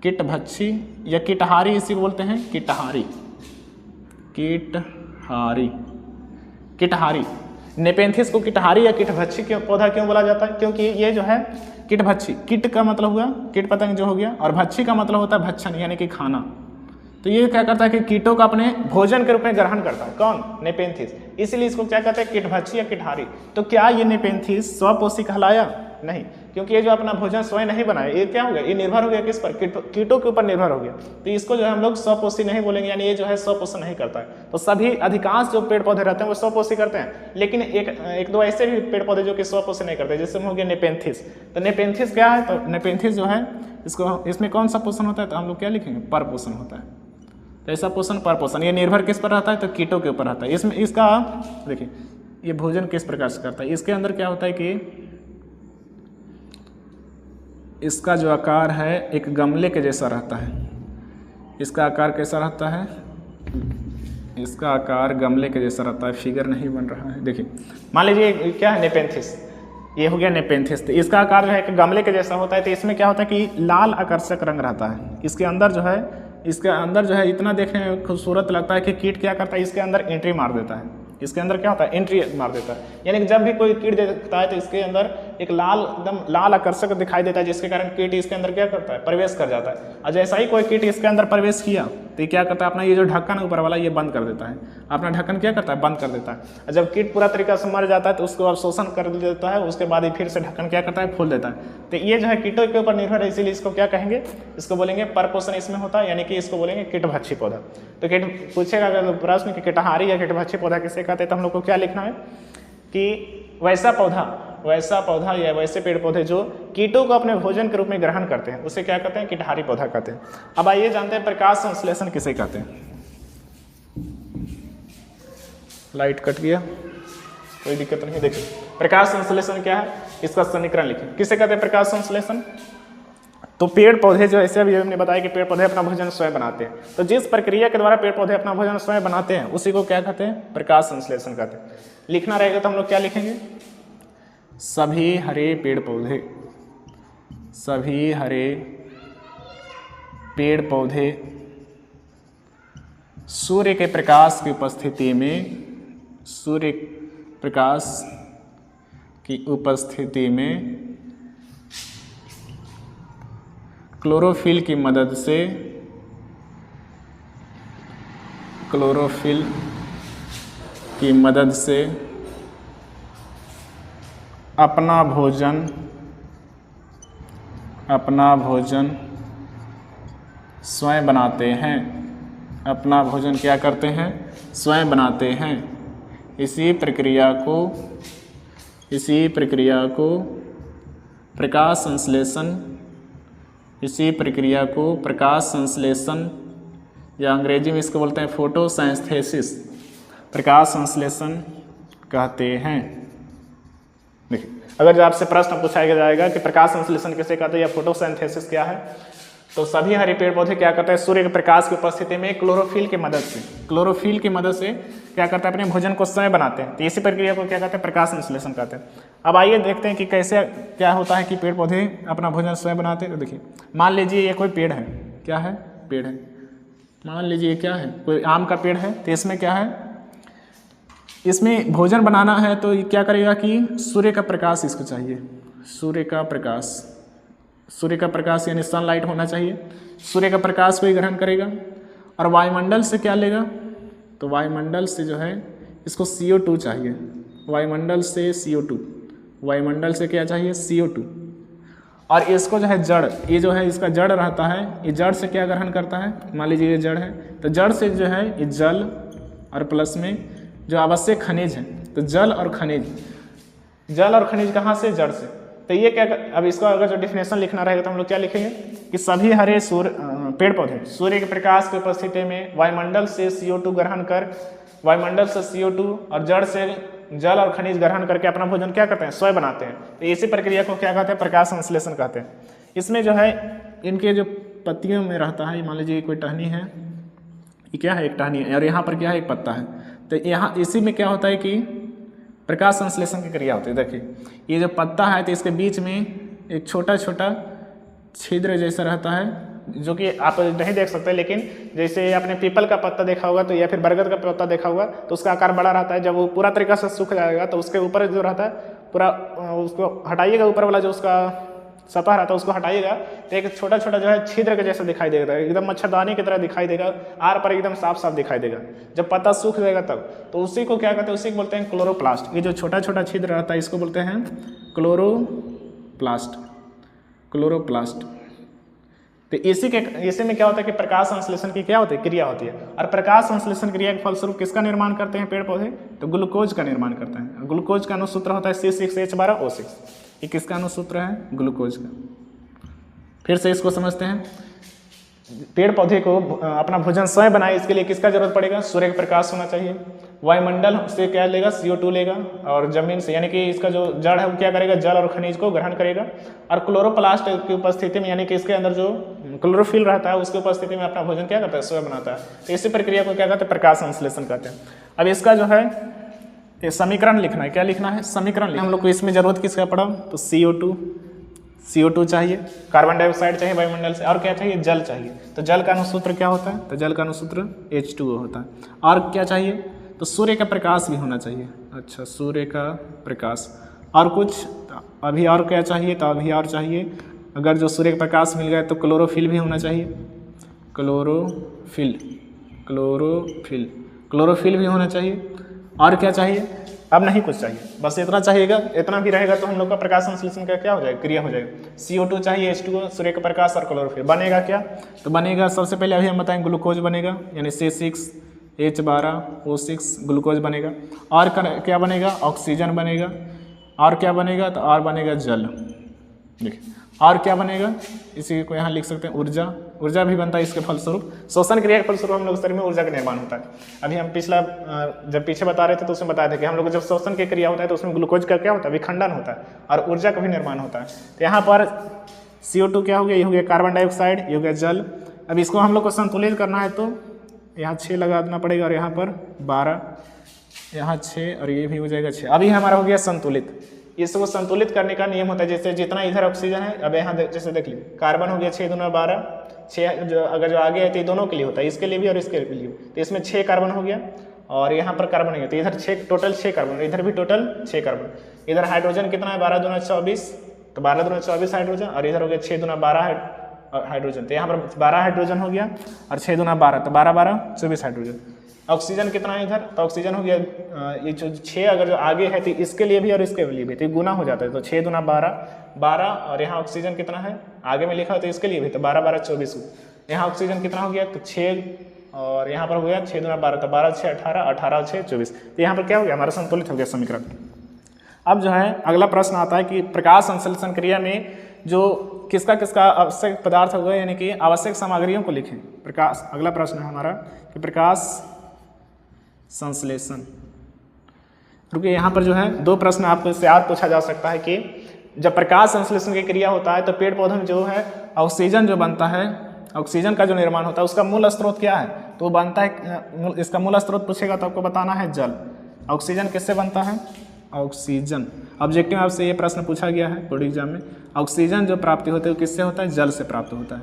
कीटभक्षी या कीटहारी इसी को बोलते हैं, कीटहारी। कीटहारी, कीटहारी। नेपेंथिस को कीटहारी या कीटभक्षी पौधा क्यों बोला जाता है, क्योंकि ये जो है कीटभक्षी, कीट का मतलब हुआ कीट पतंग जो हो गया, और भक्षी का मतलब होता है भक्षण यानी कि खाना। तो ये क्या करता है कि कीटों का अपने भोजन के रूप में ग्रहण करता है। कौन, नेपेंथिस। इसलिए इसको क्या कहते हैं, कीटभक्षी या कीटहारी। तो क्या ये नेपेंथिस स्वपोषी कहलाया, नहीं, क्योंकि ये जो अपना भोजन स्वयं नहीं बनाया, ये क्या हो गया, ये निर्भर हो गया किस पर, कीटों के ऊपर निर्भर हो गया। तो इसको जो है हम लोग स्वपोषी नहीं बोलेंगे, यानी ये जो है स्वपोषण नहीं करता है। तो सभी अधिकांश जो पेड़ पौधे रहते हैं वो स्वपोषी करते हैं। लेकिन एक दो ऐसे भी पेड़ पौधे जो कि स्वपोषी नहीं करते, जैसे हो गया नेपेंथिस। तो नेपेंथिस क्या है, तो नेपेंथिस जो है इसमें कौन सा पोषण होता है, तो हम लोग क्या लिखेंगे, परपोषण होता है। तो ऐसा पोषण परपोषण, ये निर्भर किस पर रहता है, तो कीटों के ऊपर रहता है। इसमें इसका देखिए ये भोजन किस प्रकार से करता है, इसके अंदर क्या होता है कि इसका जो आकार है एक गमले के जैसा रहता है। इसका आकार कैसा रहता है, इसका आकार गमले के जैसा रहता है। फिगर नहीं बन रहा है, देखिए मान लीजिए क्या है, नेपेंथिस, ये हो गया नेपेंथिस। तो इसका आकार जो है एक गमले के जैसा होता है। तो इसमें क्या होता है कि लाल आकर्षक रंग रहता है। इसके अंदर जो है इतना देखने में खूबसूरत लगता है कि कीट क्या करता है, इसके अंदर एंट्री मार देता है। इसके अंदर क्या होता है, एंट्री मार देता है। यानी कि जब भी कोई कीट देखता है तो इसके अंदर एक एकदम लाल आकर्षक दिखाई देता है, जिसके कारण कीट इसके अंदर क्या करता है, प्रवेश कर जाता है। और जैसा ही कोई कीट इसके अंदर प्रवेश किया तो ये क्या करता है, अपना ये जो ढक्कन है ऊपर वाला ये बंद कर देता है, अपना ढक्कन क्या करता है, बंद कर देता है। और जब कीट पूरा तरीका से मर जाता है तो उसको अवशोषण कर देता है, उसके बाद ही फिर से ढक्कन क्या करता है, खोल देता है। तो ये जो है कीटों के ऊपर निर्भर है, इसीलिए इसको क्या कहेंगे, इसको बोलेंगे परपोषण इसमें होता है, यानी कि इसको बोलेंगे कीटभक्षी पौधा। तो कीट पूछेगा अगर प्रश्न कि कीटहारी या कीटभक्षी पौधा किसे कहते हैं, तो हम लोग को क्या लिखना है कि वैसा पौधा या वैसे पेड़ पौधे जो कीटों को अपने भोजन के रूप में ग्रहण करते हैं उसे क्या कहते हैं, कीटहारी पौधा कहते हैं। अब आइए जानते हैं प्रकाश संश्लेषण किसे कहते हैं। लाइट कट गया, कोई दिक्कत नहीं। देखिए प्रकाश संश्लेषण क्या है, इसका समीकरण लिखिए। किसे कहते हैं प्रकाश संश्लेषण? तो पेड़ पौधे जो ऐसे अभी हमने बताया कि पेड़ पौधे अपना भोजन स्वयं बनाते हैं, तो जिस प्रक्रिया के द्वारा पेड़ पौधे अपना भोजन स्वयं बनाते हैं उसी को क्या कहते हैं, प्रकाश संश्लेषण कहते हैं। लिखना रहेगा तो हम लोग क्या लिखेंगे, सभी हरे पेड़ पौधे, सभी हरे पेड़ पौधे सूर्य के प्रकाश की उपस्थिति में, सूर्य प्रकाश की उपस्थिति में क्लोरोफिल की मदद से, क्लोरोफिल की मदद से अपना भोजन स्वयं बनाते हैं, अपना भोजन क्या करते हैं, स्वयं बनाते हैं। इसी प्रक्रिया को प्रकाश संश्लेषण, इसी प्रक्रिया को प्रकाश संश्लेषण या अंग्रेजी में इसको बोलते हैं फोटोसिंथेसिस, प्रकाश संश्लेषण कहते हैं। देखिए अगर आपसे प्रश्न पूछा जाएगा कि प्रकाश संश्लेषण किसे कहते हैं या फोटोसिंथेसिस क्या है, तो सभी हरे पेड़ पौधे क्या करते हैं, सूर्य के प्रकाश की उपस्थिति में क्लोरोफिल की मदद से क्या करते हैं, अपने भोजन को स्वयं बनाते हैं। तो इसी प्रक्रिया को क्या कहते हैं, प्रकाश संश्लेषण कहते हैं। अब आइए देखते हैं कि कैसे क्या होता है कि पेड़ पौधे अपना भोजन स्वयं बनाते हैं। तो देखिए मान लीजिए ये कोई पेड़ है, क्या है, पेड़ है, मान लीजिए ये क्या है, कोई आम का पेड़ है। तो इसमें क्या है, इसमें भोजन बनाना है तो क्या करेगा कि सूर्य का प्रकाश इसको चाहिए, सूर्य का प्रकाश यानी सनलाइट होना चाहिए। सूर्य का प्रकाश को ही ग्रहण करेगा और वायुमंडल से क्या लेगा, तो वायुमंडल से जो है इसको CO2 चाहिए, वायुमंडल से क्या चाहिए, CO2। और इसको जो है जड़, ये जो है इसका जड़ रहता है, ये जड़ से क्या ग्रहण करता है, मान लीजिए ये जड़ है तो जड़ से जो है ये जल और प्लस में जो आवश्यक खनिज है, तो जल और खनिज कहाँ से, जड़ से। तो ये क्या, अब इसका अगर जो डिफिनेशन लिखना रहेगा तो हम लोग क्या लिखेंगे कि सभी हरे पेड़ पौधे सूर्य के प्रकाश की उपस्थिति में वायुमंडल से CO2 ग्रहण कर, वायुमंडल से CO2 और जड़ से जल और खनिज ग्रहण करके अपना भोजन क्या करते हैं, स्वयं बनाते हैं। तो इसी प्रक्रिया को क्या कहते हैं, प्रकाश संश्लेषण कहते हैं। इसमें जो है इनके जो पत्तियों में रहता है, मान लीजिए कोई टहनी है, ये क्या है, एक टहनी है, और यहाँ पर क्या है, एक पत्ता है। तो यहाँ इसी में क्या होता है कि प्रकाश संश्लेषण की क्रिया होती है। देखिए ये जो पत्ता है तो इसके बीच में एक छोटा छिद्र जैसा रहता है, जो कि आप नहीं देख सकते, लेकिन जैसे आपने पीपल का पत्ता देखा होगा तो या फिर बरगद का पत्ता देखा होगा तो उसका आकार बड़ा रहता है। जब वो पूरा तरीका से सूख जाएगा तो उसके ऊपर जो रहता है पूरा, उसको हटाइएगा, ऊपर वाला जो उसका सतह रहता है उसको हटाइएगा तो एक छोटा जो है छिद्र के जैसा दिखाई देगा, एकदम मच्छरदानी की तरह दिखाई देगा, आर पर एकदम साफ दिखाई देगा। जब पत्ता सूख जाएगा तब, तो उसी को क्या कहते हैं, उसी को बोलते हैं क्लोरोप्लास्ट। ये जो छोटा छिद्र रहता है इसको बोलते हैं क्लोरोप्लास्ट। तो इसी में क्या होता है कि प्रकाश संश्लेषण की क्या होती है, क्रिया होती है। और प्रकाश संश्लेषण क्रिया के फलस्वरूप किसका निर्माण करते हैं पेड़ पौधे, तो ग्लूकोज का निर्माण करते हैं। ग्लूकोज का अनुसूत्र होता है C6H12O6। ये किसका अनुसूत्र है, ग्लूकोज का। फिर से इसको समझते हैं, पेड़ पौधे को अपना भोजन स्वयं बनाए इसके लिए किसका जरूरत पड़ेगा, सूर्य का प्रकाश होना चाहिए। वायुमंडल से क्या लेगा, CO2 लेगा, और जमीन से यानी कि इसका जो जड़ है वो क्या करेगा, जल और खनिज को ग्रहण करेगा। और क्लोरोप्लास्ट की उपस्थिति में यानी कि इसके अंदर जो क्लोरोफिल रहता है उसकी उपस्थिति में अपना भोजन क्या करता है, स्वयं बनाता है। तो इसी प्रक्रिया को क्या कहते हैं, प्रकाश संश्लेषण कहते हैं। अब इसका जो है ये समीकरण लिखना है, क्या लिखना है, समीकरण। हम लोग को इसमें जरूरत किसका पड़ा, तो CO2 चाहिए, कार्बन डाइऑक्साइड चाहिए वायुमंडल से, और क्या चाहिए, जल चाहिए। तो जल का अनुसूत्र क्या होता है, तो जल का अनुसूत्र H2O होता है। और क्या चाहिए, तो सूर्य का प्रकाश भी होना चाहिए। अच्छा, सूर्य का प्रकाश। और कुछ अभी और क्या चाहिए, तो अभी और चाहिए, अगर जो सूर्य का प्रकाश मिल गया तो क्लोरोफिल भी होना चाहिए। क्लोरोफिल, क्लोरोफिल, क्लोरोफिल भी होना चाहिए। और क्या चाहिए? अब नहीं कुछ चाहिए, बस इतना चाहिएगा। इतना भी रहेगा तो हम लोग का प्रकाश संश्लेषण का क्या हो जाएगा? क्रिया हो जाएगा। CO2 चाहिए, H2O, सूर्य का प्रकाश और क्लोरोफिल। बनेगा क्या? तो बनेगा सबसे पहले अभी हम बताएंगे ग्लूकोज बनेगा, यानी C6H12O6 ग्लूकोज बनेगा। और क्या बनेगा? ऑक्सीजन बनेगा। और क्या बनेगा? तो और बनेगा जल। देखिए और क्या बनेगा? इसी को यहाँ लिख सकते हैं ऊर्जा। ऊर्जा भी बनता है इसके फलस्वरूप। श्वसन क्रिया के फलस्वरूप हम लोग शरीर में ऊर्जा का निर्माण होता है। अभी हम पिछला जब पीछे बता रहे थे तो उसमें बताए थे कि हम लोग जब श्वसन की क्रिया होता है तो उसमें ग्लूकोज का क्या होता है? विखंडन होता है और ऊर्जा का भी निर्माण होता है। तो यहाँ पर CO2 क्या हो गया? ये हो गया कार्बन डाइऑक्साइड, ये हो गया जल। अब इसको हम लोग को संतुलित करना है तो यहाँ 6 लगा देना पड़ेगा और यहाँ पर 12, यहाँ 6 और ये भी हो जाएगा 6। अभी हमारा हो गया संतुलित। इसको संतुलित करने का नियम होता है, जैसे जितना इधर ऑक्सीजन है, अब यहाँ जैसे देख लीजिए कार्बन हो गया 6 दूना 12, 6 जो अगर जो आगे है तो ये दोनों के लिए होता है, इसके लिए भी और इसके लिए भी। तो इसमें 6 कार्बन हो गया और यहाँ पर कार्बन नहीं है तो इधर 6 टोटल 6 कार्बन, इधर भी टोटल 6 कार्बन। इधर हाइड्रोजन कितना है? 12 दूना 24, तो 12 दूना 24 हाइड्रोजन और इधर हो गया 6 दूना 12 हाइड्रोजन। तो यहाँ पर 12 हाइड्रोजन हो गया और 6 दूना 12, तो 12 12 24 हाइड्रोजन। ऑक्सीजन कितना है इधर? तो ऑक्सीजन हो गया ये जो 6 अगर जो आगे है तो इसके लिए भी और इसके लिए भी तो गुना हो जाता है, तो 6 दूना 12 12 और यहाँ ऑक्सीजन कितना है आगे में लिखा है तो इसके लिए भी तो 12 12 24। यहाँ ऑक्सीजन कितना हो गया? तो 6 और यहाँ पर हो गया 6 दूना 12, तो 12 6 18, 18 6 24। तो यहाँ पर क्या हो गया? हमारा संतुलित हो गया समीकरण। अब जो है अगला प्रश्न आता है कि प्रकाश संश्लेषण क्रिया में जो किसका किसका आवश्यक पदार्थ होगा, यानी कि आवश्यक सामग्रियों को लिखें। प्रकाश अगला प्रश्न है हमारा कि प्रकाश संश्लेषण। रुकिए यहाँ पर जो है 2 प्रश्न आपको इससे याद पूछा जा सकता है कि जब प्रकाश संश्लेषण की क्रिया होता है तो पेड़ पौधों में जो है ऑक्सीजन जो बनता है, ऑक्सीजन का जो निर्माण होता है उसका मूल स्रोत क्या है? तो बनता है, इसका मूल स्रोत पूछेगा तो आपको बताना है जल। ऑक्सीजन किससे बनता है? ऑक्सीजन ऑब्जेक्टिव आपसे ये प्रश्न पूछा गया है बोर्ड एग्जाम में। ऑक्सीजन जो प्राप्ति होती है वो किससे होता है? जल से प्राप्त होता है।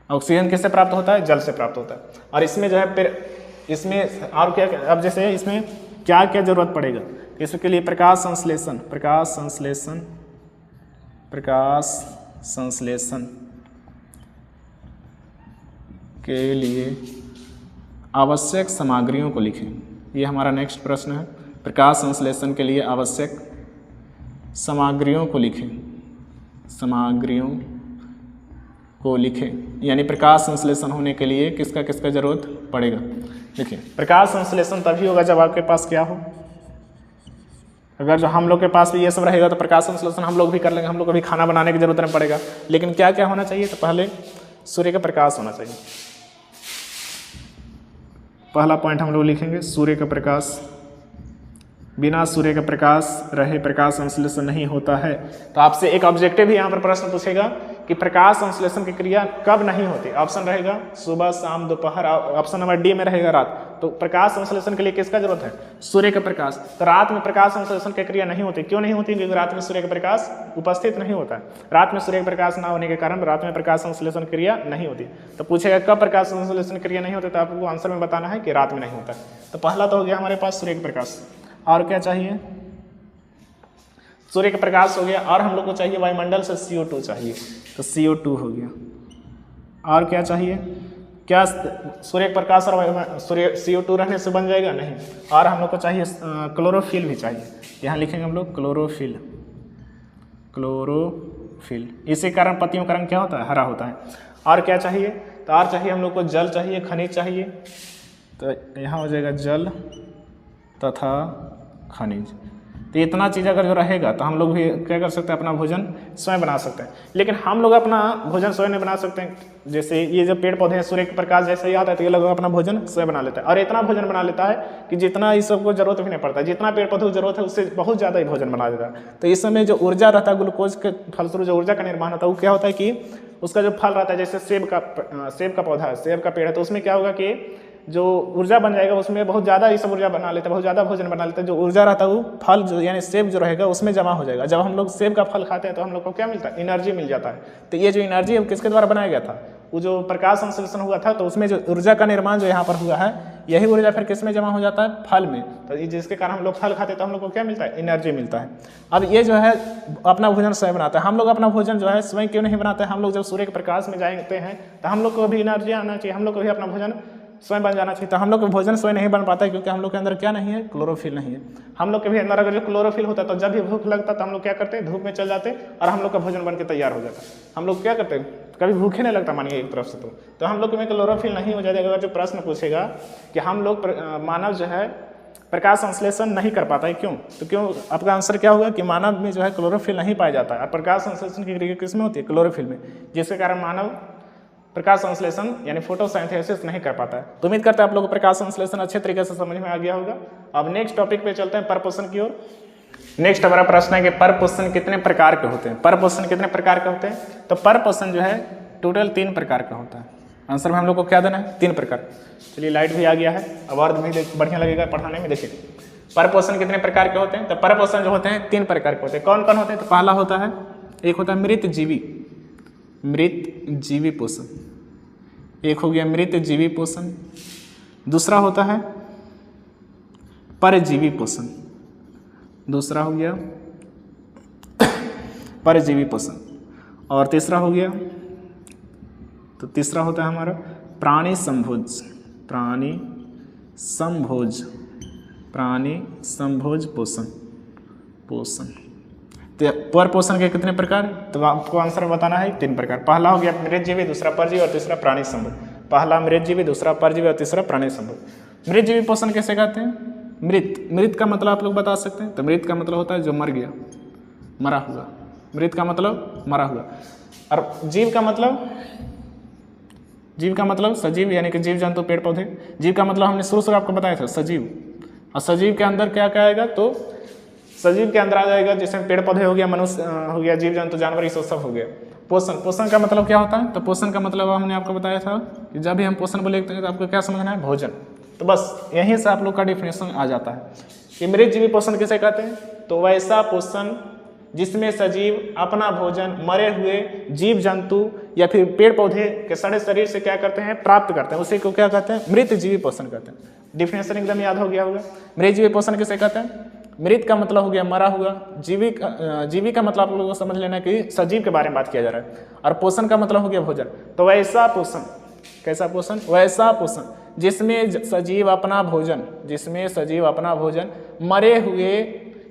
ऑक्सीजन किससे प्राप्त होता है? जल से प्राप्त होता है। और इसमें जो है फिर इसमें और क्या, अब जैसे इसमें क्या क्या जरूरत पड़ेगा? इसके लिए प्रकाश संश्लेषण, प्रकाश संश्लेषण, प्रकाश संश्लेषण के लिए आवश्यक सामग्रियों को लिखें। ये हमारा नेक्स्ट प्रश्न है। प्रकाश संश्लेषण के लिए आवश्यक सामग्रियों को लिखें, सामग्रियों को लिखें, यानी प्रकाश संश्लेषण होने के लिए किसका किसका जरूरत पड़ेगा। देखिए प्रकाश संश्लेषण तभी होगा जब आपके पास क्या हो, अगर जो हम लोग के पास भी ये सब रहेगा तो प्रकाश संश्लेषण हम लोग भी कर लेंगे, हम लोग को भी खाना बनाने की जरूरत नहीं पड़ेगा। लेकिन क्या क्या होना चाहिए? तो पहले सूर्य का प्रकाश होना चाहिए। पहला पॉइंट हम लोग लिखेंगे सूर्य का प्रकाश। बिना सूर्य का प्रकाश रहे प्रकाश संश्लेषण नहीं होता है। तो आपसे एक ऑब्जेक्टिव भी यहाँ पर प्रश्न पूछेगा कि प्रकाश संश्लेषण की क्रिया कब नहीं होती। ऑप्शन रहेगा सुबह, शाम, दोपहर। ऑप्शन नंबर डी में रहेगा रात। तो प्रकाश संश्लेषण के लिए किसका जरूरत है? सूर्य का प्रकाश। तो रात में प्रकाश संश्लेषण की क्रिया नहीं होती। क्यों नहीं होती? क्योंकि रात में सूर्य का प्रकाश उपस्थित नहीं होता है। रात में सूर्य का प्रकाश ना होने के कारण रात में प्रकाश संश्लेषण क्रिया नहीं होती। तो पूछेगा कब प्रकाश संश्लेषण क्रिया नहीं होती, तो आपको आंसर में बताना है कि रात में नहीं होता। तो पहला तो हो गया हमारे पास सूर्य का प्रकाश। और क्या चाहिए? सूर्य का प्रकाश हो गया। और हम लोग को चाहिए वायुमंडल से CO2 चाहिए, तो CO2 हो गया। और क्या चाहिए? क्या सूर्य का प्रकाश और सूर्य CO2 रहने से बन जाएगा? नहीं। और हम लोग को चाहिए क्लोरोफिल भी चाहिए। यहाँ लिखेंगे हम लोग क्लोरोफिल, क्लोरोफिल। इसी कारण पत्तियों का रंग क्या होता है? हरा होता है। और क्या चाहिए? तो और चाहिए हम लोग को जल चाहिए, खनिज चाहिए। तो यहाँ हो जाएगा जल तथा खनिज। तो इतना चीज़ अगर जो रहेगा तो हम लोग भी क्या कर सकते हैं? अपना भोजन स्वयं बना सकते हैं। लेकिन हम लोग अपना भोजन स्वयं नहीं बना सकते हैं। जैसे ये जो पेड़ पौधे हैं, सूर्य के प्रकाश जैसे ही आता है तो ये लोग अपना भोजन स्वयं बना लेता है। और इतना भोजन बना लेता है कि जितना इस सबको जरूरत भी नहीं पड़ता। जितना पेड़ पौधे को जरूरत है उससे बहुत ज़्यादा ही भोजन बना देता है। तो इस समय जो ऊर्जा रहता है, ग्लूकोज के फलस्वरूप जो ऊर्जा का निर्माण होता है, वो क्या होता है कि उसका जो फल रहता है, जैसे सेब का पौधा है, सेब का पेड़ है, तो उसमें क्या होगा कि जो ऊर्जा बन जाएगा उसमें बहुत ज़्यादा ये सब ऊर्जा बना लेता है, बहुत ज़्यादा भोजन बना लेता है। जो ऊर्जा रहता है वो फल जो यानी सेब जो रहेगा उसमें जमा हो जाएगा। जब हम लोग सेब का फल खाते हैं तो हम लोग को क्या मिलता है? एनर्जी मिल जाता है। तो ये जो एनर्जी है किसके द्वारा बनाया गया था? वो जो प्रकाश संश्लेषण हुआ था तो उसमें जो ऊर्जा का निर्माण जो यहाँ पर हुआ है यही ऊर्जा फिर किस में जमा हो जाता है, फल में। तो जिसके कारण हम लोग फल खाते हैं तो हम लोग को क्या मिलता है, एनर्जी मिलता है। अब ये जो है अपना भोजन स्वयं बनाता है, हम लोग अपना भोजन जो है स्वयं क्यों नहीं बनाते हैं? हम लोग जब सूर्य के प्रकाश में जाते हैं तो हम लोग को भी एनर्जी आना चाहिए, हम लोग को भी अपना भोजन स्वयं बन जाना चाहिए। तो हम लोग को भोजन स्वयं नहीं बन पाता है क्योंकि हम लोग के अंदर क्या नहीं है, क्लोरोफिल नहीं है। हम लोग के भी अंदर अगर जो क्लोरोफिल होता तो जब भी भूख लगता तो हम लोग क्या करते हैं, धूप में चल जाते और हम लोग का भोजन बन के तैयार हो जाता। हम लोग क्या करते हैं, कभी भूखे नहीं लगता मानिए एक तरफ से। तो हम लोग में क्लोरोफिल नहीं हो जाएगा। अगर जो प्रश्न पूछेगा कि हम लोग मानव जो है प्रकाश संश्लेषण नहीं कर पाता है, क्यों? तो क्यों आपका आंसर क्या होगा कि मानव में जो है क्लोरोफिल नहीं पाया जाता है। और प्रकाश संश्लेषण की क्रिया किसमें होती है, क्लोरोफिल में, जिसके कारण मानव प्रकाश संश्लेषण यानी फोटोसिंथेसिस नहीं कर पाता है। तो उम्मीद करते हैं आप लोगों को प्रकाश संश्लेषण अच्छे तरीके से समझ में आ गया होगा। अब नेक्स्ट टॉपिक पे चलते हैं, परपोषण की ओर। नेक्स्ट हमारा प्रश्न है कि परपोषण कितने प्रकार के होते हैं। परपोषण कितने प्रकार के होते हैं? तो परपोषण जो है टोटल 3 प्रकार का होता है। आंसर में हम लोग को क्या देना है, 3 प्रकार। चलिए लाइट भी आ गया है, अब और भी बढ़िया लगेगा पढ़ाने में। देखिए परपोषण कितने प्रकार के होते हैं। तो परपोषण जो होते हैं 3 प्रकार के होते हैं। कौन कौन होते हैं? तो पहला होता है, एक होता है मृत जीवी पोषण, एक हो गया मृत जीवी पोषण। दूसरा होता है परजीवी पोषण, दूसरा हो गया परजीवी पोषण। और तीसरा हो गया, तो तीसरा होता है हमारा प्राणी संभोज पोषण। तो परपोषण के कितने प्रकार? तो आपको आंसर बताना है 3 प्रकार। पहला हो गया मृतजीवी, दूसरा परजीवी और तीसरा प्राणी संभोज। पहला मृतजीवी, दूसरा परजीवी और तीसरा प्राणी संभोज। मृतजीवी पोषण कैसे कहते हैं? मृत का मतलब आप लोग बता सकते हैं? तो मृत का मतलब होता है जो मर गया, मरा हुआ। मृत का मतलब मरा हुआ। और जीव का मतलब सजीव, यानी कि जीव जंतु पेड़ पौधे। जीव का मतलब हमने शुरू से आपको बताया था सजीव। और सजीव के अंदर क्या क्या आएगा? तो सजीव के अंदर आ जाएगा जैसे पेड़ पौधे हो गया, मनुष्य हो गया, जीव जंतु जानवर, ये सब हो गया। पोषण का मतलब क्या होता है? तो पोषण का मतलब हमने आपको बताया था कि जब भी हम पोषण बोले तो आपको क्या समझना है, भोजन। तो बस यहीं से आप लोग का डिफिनेशन आ जाता है कि मृतजीवी पोषण किसे कहते हैं? तो वैसा पोषण जिसमें सजीव अपना भोजन मरे हुए जीव जंतु या फिर पेड़ पौधे के सड़े शरीर से क्या करते हैं, प्राप्त करते हैं, उसी को क्या कहते हैं, मृतजीवी पोषण कहते हैं। डिफिनेशन एकदम याद हो गया होगा। मृतजीवी पोषण किसे कहते हैं? मृत का मतलब हो गया मरा हुआ, जीवी का मतलब आप लोगों को समझ लेना कि सजीव के बारे में बात किया जा रहा है, और पोषण का मतलब हो गया भोजन। तो वैसा पोषण, कैसा पोषण? वैसा पोषण जिसमें सजीव अपना भोजन मरे हुए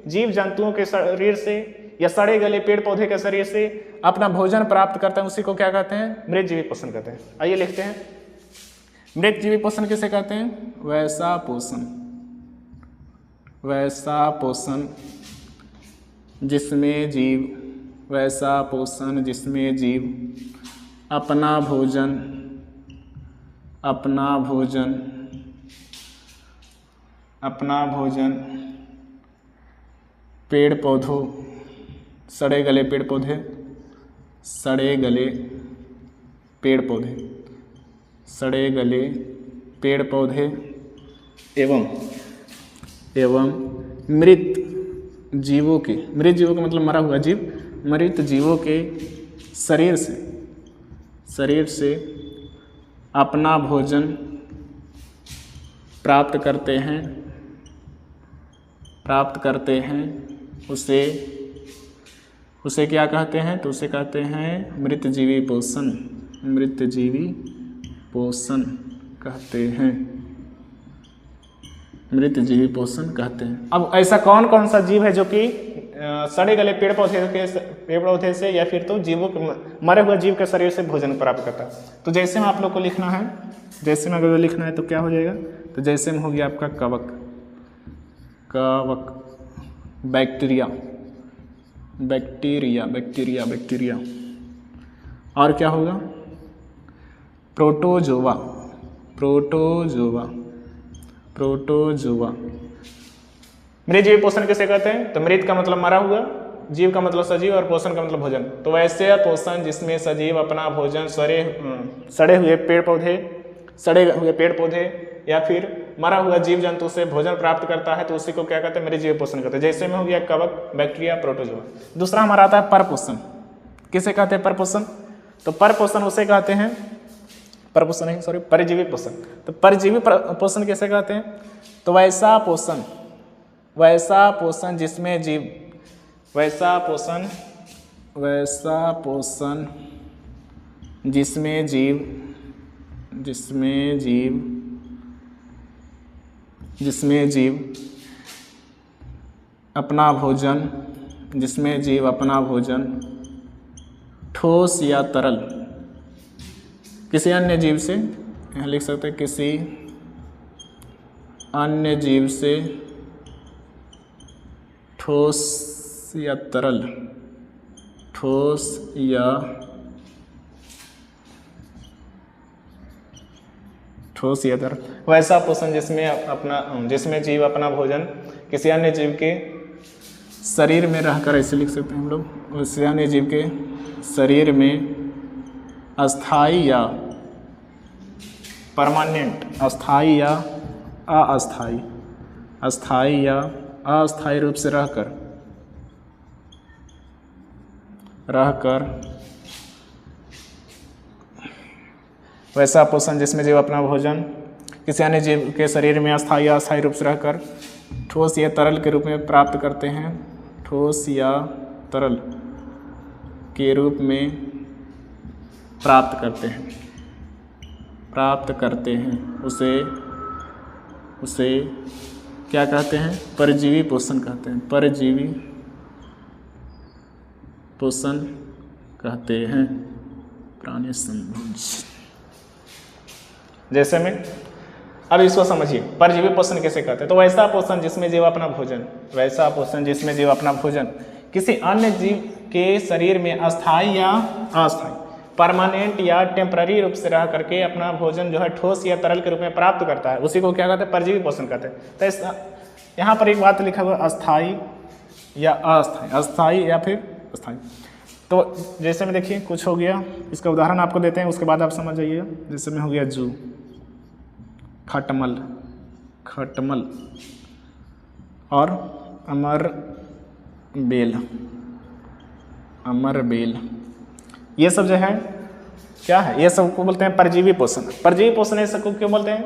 जीव जंतुओं के शरीर से या सड़े गले पेड़ पौधे के शरीर से अपना भोजन प्राप्त करते हैं, उसी को क्या कहते हैं, मृतजीवी पोषण कहते हैं। आइए लिखते हैं, मृतजीवी पोषण किसे कहते हैं? वैसा पोषण जिसमें जीव अपना भोजन पेड़ पौधों, सड़े गले पेड़ पौधे एवं मृत जीवों के मतलब मरा हुआ जीव, मृत जीवों के शरीर से अपना भोजन प्राप्त करते हैं, उसे क्या कहते हैं? तो उसे कहते हैं मृतजीवी पोषण कहते हैं। अब ऐसा कौन कौन सा जीव है जो कि सड़े गले पेड़ पौधे से या फिर तो जीवों के मरे हुए जीव के शरीर से भोजन प्राप्त करता है? तो जैसे में आप लोग को लिखना है, जैसे में अगर लिखना है तो क्या हो जाएगा? तो जैसे में हो गया आपका कवक, बैक्टीरिया। और क्या होगा? प्रोटोजोआ। मृतजीवी पोषण किसे कहते हैं? तो मृत का मतलब मरा हुआ, जीव का मतलब सजीव और पोषण का मतलब भोजन। तो वैसे पोषण जिसमें सजीव अपना भोजन सड़े हुए पेड़ पौधे या फिर मरा हुआ जीव जंतु से भोजन प्राप्त करता है, तो उसी को क्या कहते हैं? मृतजीवी पोषण कहते हैं। जैसे में हो गया कवक, बैक्टीरिया, प्रोटोजोआ। दूसरा हमारा आता है परपोषण। किसे कहते हैं परपोषण? तो परपोषण उसे कहते हैं, परपोषण नहीं, सॉरी, परजीवी पोषण। तो परजीवी पोषण कैसे कहते हैं? तो वैसा पोषण जिसमें जीव जिसमें जीव अपना भोजन ठोस या तरल किसी अन्य जीव से, यहाँ लिख सकते हैं किसी अन्य जीव से ठोस या तरल, वैसा पोषण जिसमें जीव अपना भोजन किसी अन्य जीव के शरीर में रहकर, ऐसे लिख सकते हैं हम लोग, उस अन्य जीव के शरीर में अस्थाई या परमानेंट, अस्थाई या अस्थाई रूप से रहकर वैसा पोषण जिसमें जीव अपना भोजन किसी अन्य जीव के शरीर में अस्थाई या अस्थाई रूप से रहकर ठोस या तरल के रूप में प्राप्त करते हैं, ठोस या तरल के रूप में प्राप्त करते हैं, उसे क्या कहते हैं? परजीवी पोषण कहते हैं, परजीवी पोषण कहते हैं, प्राणी संभोज। जैसे में अब इसको समझिए, परजीवी पोषण कैसे कहते हैं? तो वैसा पोषण जिसमें जीव अपना भोजन किसी अन्य जीव के शरीर में अस्थाई या अस्थाई, परमानेंट या टेम्पररी रूप से रह करके अपना भोजन जो है ठोस या तरल के रूप में प्राप्त करता है, उसी को क्या कहते हैं? परजीवी पोषण कहते हैं। तो यहाँ पर एक बात लिखा हुआ अस्थाई या अस्थाई, अस्थाई या फिर अस्थाई। तो जैसे में देखिए कुछ हो गया, इसका उदाहरण आपको देते हैं, उसके बाद आप समझ जाइएगा। जैसे में हो गया जू, खटमल और अमरबेल, ये सब जो है क्या है? ये सब को बोलते हैं परजीवी पोषण। परजीवी पोषण इस सबको क्यों बोलते हैं?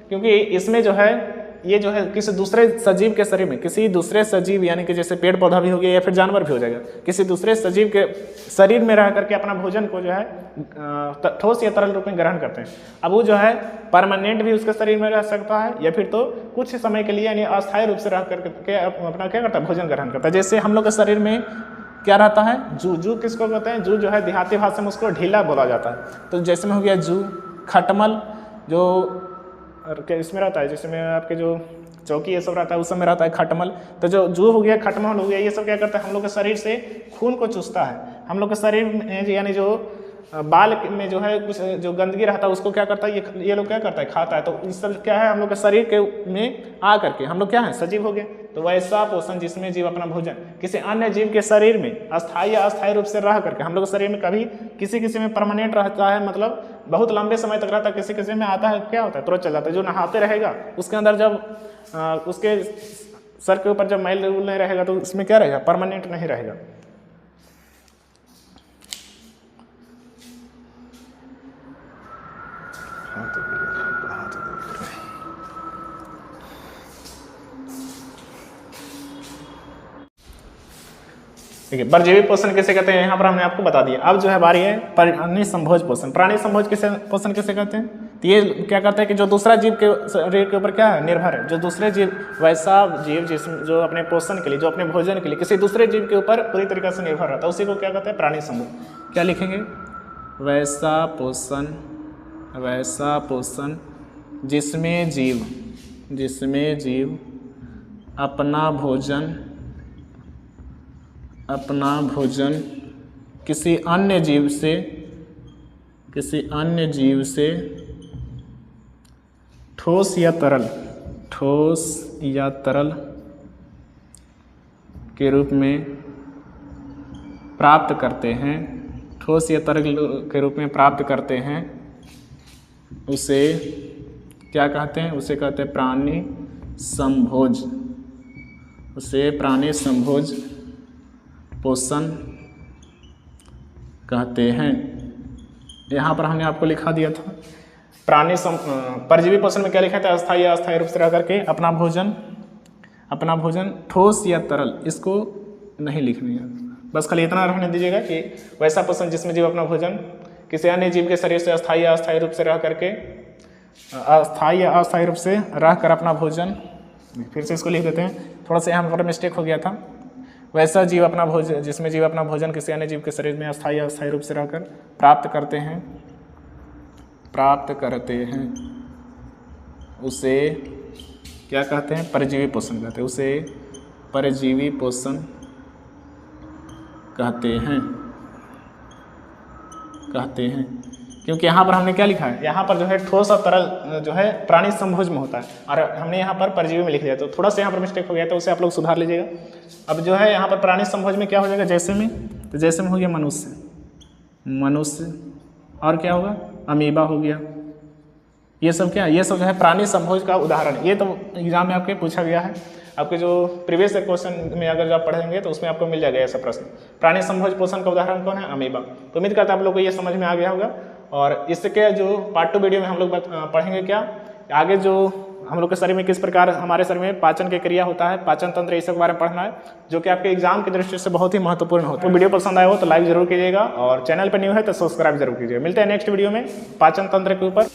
क्योंकि इसमें जो है ये जो है किसी दूसरे सजीव के शरीर में, किसी दूसरे सजीव यानी कि जैसे पेड़ पौधा भी हो गया या फिर जानवर भी हो जाएगा, किसी दूसरे सजीव के शरीर में रह करके अपना भोजन को जो है ठोस या तरल रूप में ग्रहण करते हैं। अब वो जो है परमानेंट भी उसके शरीर में रह सकता है या फिर तो कुछ समय के लिए यानी अस्थायी रूप से रह करके अपना क्या करता है? भोजन ग्रहण करता है। जैसे हम लोग के शरीर में क्या रहता है? जू किसको कहते हैं? जू जो है देहाती भाषा में उसको ढीला बोला जाता है। तो जैसे में हो गया जू, खटमल जो इसमें रहता है, जिसमें आपके जो चौकी ये सब रहता है उस सब में रहता है खटमल। तो जो जू हो गया, खटमल हो गया, ये सब क्या करता है? हम लोग के शरीर से खून को चूसता है। हम लोग के शरीर में यानी जो बाल में जो है कुछ जो गंदगी रहता है उसको क्या करता है? ये लोग क्या करता है? खाता है। तो इस सब क्या है? हम लोग के शरीर के में आ करके हम लोग क्या है? सजीव हो गए। तो वैसा पोषण जिसमें जीव अपना भोजन किसी अन्य जीव के शरीर में अस्थायी या अस्थायी रूप से रह करके, हम लोग के शरीर में कभी किसी में परमानेंट रहता है, मतलब बहुत लंबे समय तक रहता है, किसी में आता है क्या होता है? तुरंत चल जाता है। जो नहाते रहेगा उसके अंदर जब उसके सर के ऊपर जब मैल नहीं रहेगा तो उसमें क्या रहेगा? परमानेंट नहीं रहेगा। ठीक है, परजीवी पोषण कैसे कहते हैं यहाँ पर हमने आपको बता दिया। अब जो है बारी है प्राणी संभोज पोषण। प्राणी संभोज पोषण कैसे कहते हैं? तो ये क्या कहते हैं कि जो दूसरा जीव के शरीर के ऊपर क्या है? निर्भर है। जो दूसरे जीव, वैसा जीव जो अपने पोषण के लिए, जो अपने भोजन के लिए किसी दूसरे जीव के ऊपर पूरी तरीके से निर्भर रहता है, उसी को क्या कहते हैं? प्राणी संभोज। क्या लिखेंगे? वैसा पोषण जिसमें जीव अपना भोजन किसी अन्य जीव से ठोस या तरल के रूप में प्राप्त करते हैं, ठोस या तरल के रूप में प्राप्त करते हैं, उसे क्या कहते हैं? उसे कहते हैं प्राणी संभोज। उसे प्राणी संभोज पोषण कहते हैं। यहाँ पर हमने आपको लिखा दिया था परजीवी पोषण में क्या लिखा था, अस्थायी या अस्थायी रूप से रह करके अपना भोजन ठोस या तरल, इसको नहीं लिखनी है, बस खाली इतना रहने दीजिएगा कि वैसा पोषण जिसमें जीव अपना भोजन किसी अन्य जीव के शरीर से अस्थायी या अस्थायी रूप से रह करके अस्थायी या अस्थायी रूप से रह कर अपना भोजन, फिर से इसको लिख देते हैं, थोड़ा सा यहाँ पर मिस्टेक हो गया था। वैसा जीव अपना भोजन जिसमें जीव अपना भोजन किसी अन्य जीव के शरीर में अस्थायी या अस्थायी रूप से रहकर प्राप्त करते हैं, उसे क्या कहते हैं, परजीवी पोषण कहते हैं, उसे परजीवी पोषण कहते हैं। क्योंकि यहाँ पर हमने क्या लिखा है, यहाँ पर जो है ठोस और तरल जो है प्राणी समभोज में होता है, और हमने यहाँ पर परजीवी में लिख दिया, तो थोड़ा सा यहाँ पर मिस्टेक हो गया, तो उसे आप लोग सुधार लीजिएगा। अब जो है यहाँ पर प्राणी समभोज में क्या हो जाएगा, जैसे में, तो जैसे में हो गया मनुष्य, और क्या होगा, अमीबा हो गया। ये सब क्या, ये सब जो है प्राणी समभोज का उदाहरण। ये तो एग्जाम में आपके पूछा गया है, आपके जो प्रीवियस क्वेश्चन में अगर आप पढ़ेंगे तो उसमें आपको मिल जाएगा ऐसा प्रश्न। प्राणी समभोज पोषण का उदाहरण कौन है, अमीबा। तो उम्मीद करता है आप लोग को ये समझ में आ गया होगा। और इसके जो पार्ट 2 वीडियो में हम लोग पढ़ेंगे क्या आगे, जो हम लोग के शरीर में किस प्रकार हमारे शरीर में पाचन की क्रिया होता है, पाचन तंत्र, इस सब के बारे में पढ़ना है, जो कि आपके एग्जाम की दृष्टि से बहुत ही महत्वपूर्ण होता है। तो वीडियो पसंद आया हो तो लाइक जरूर कीजिएगा, और चैनल पर न्यू है तो सब्सक्राइब जरूर कीजिएगा। मिलते हैं नेक्स्ट वीडियो में पाचन तंत्र के ऊपर।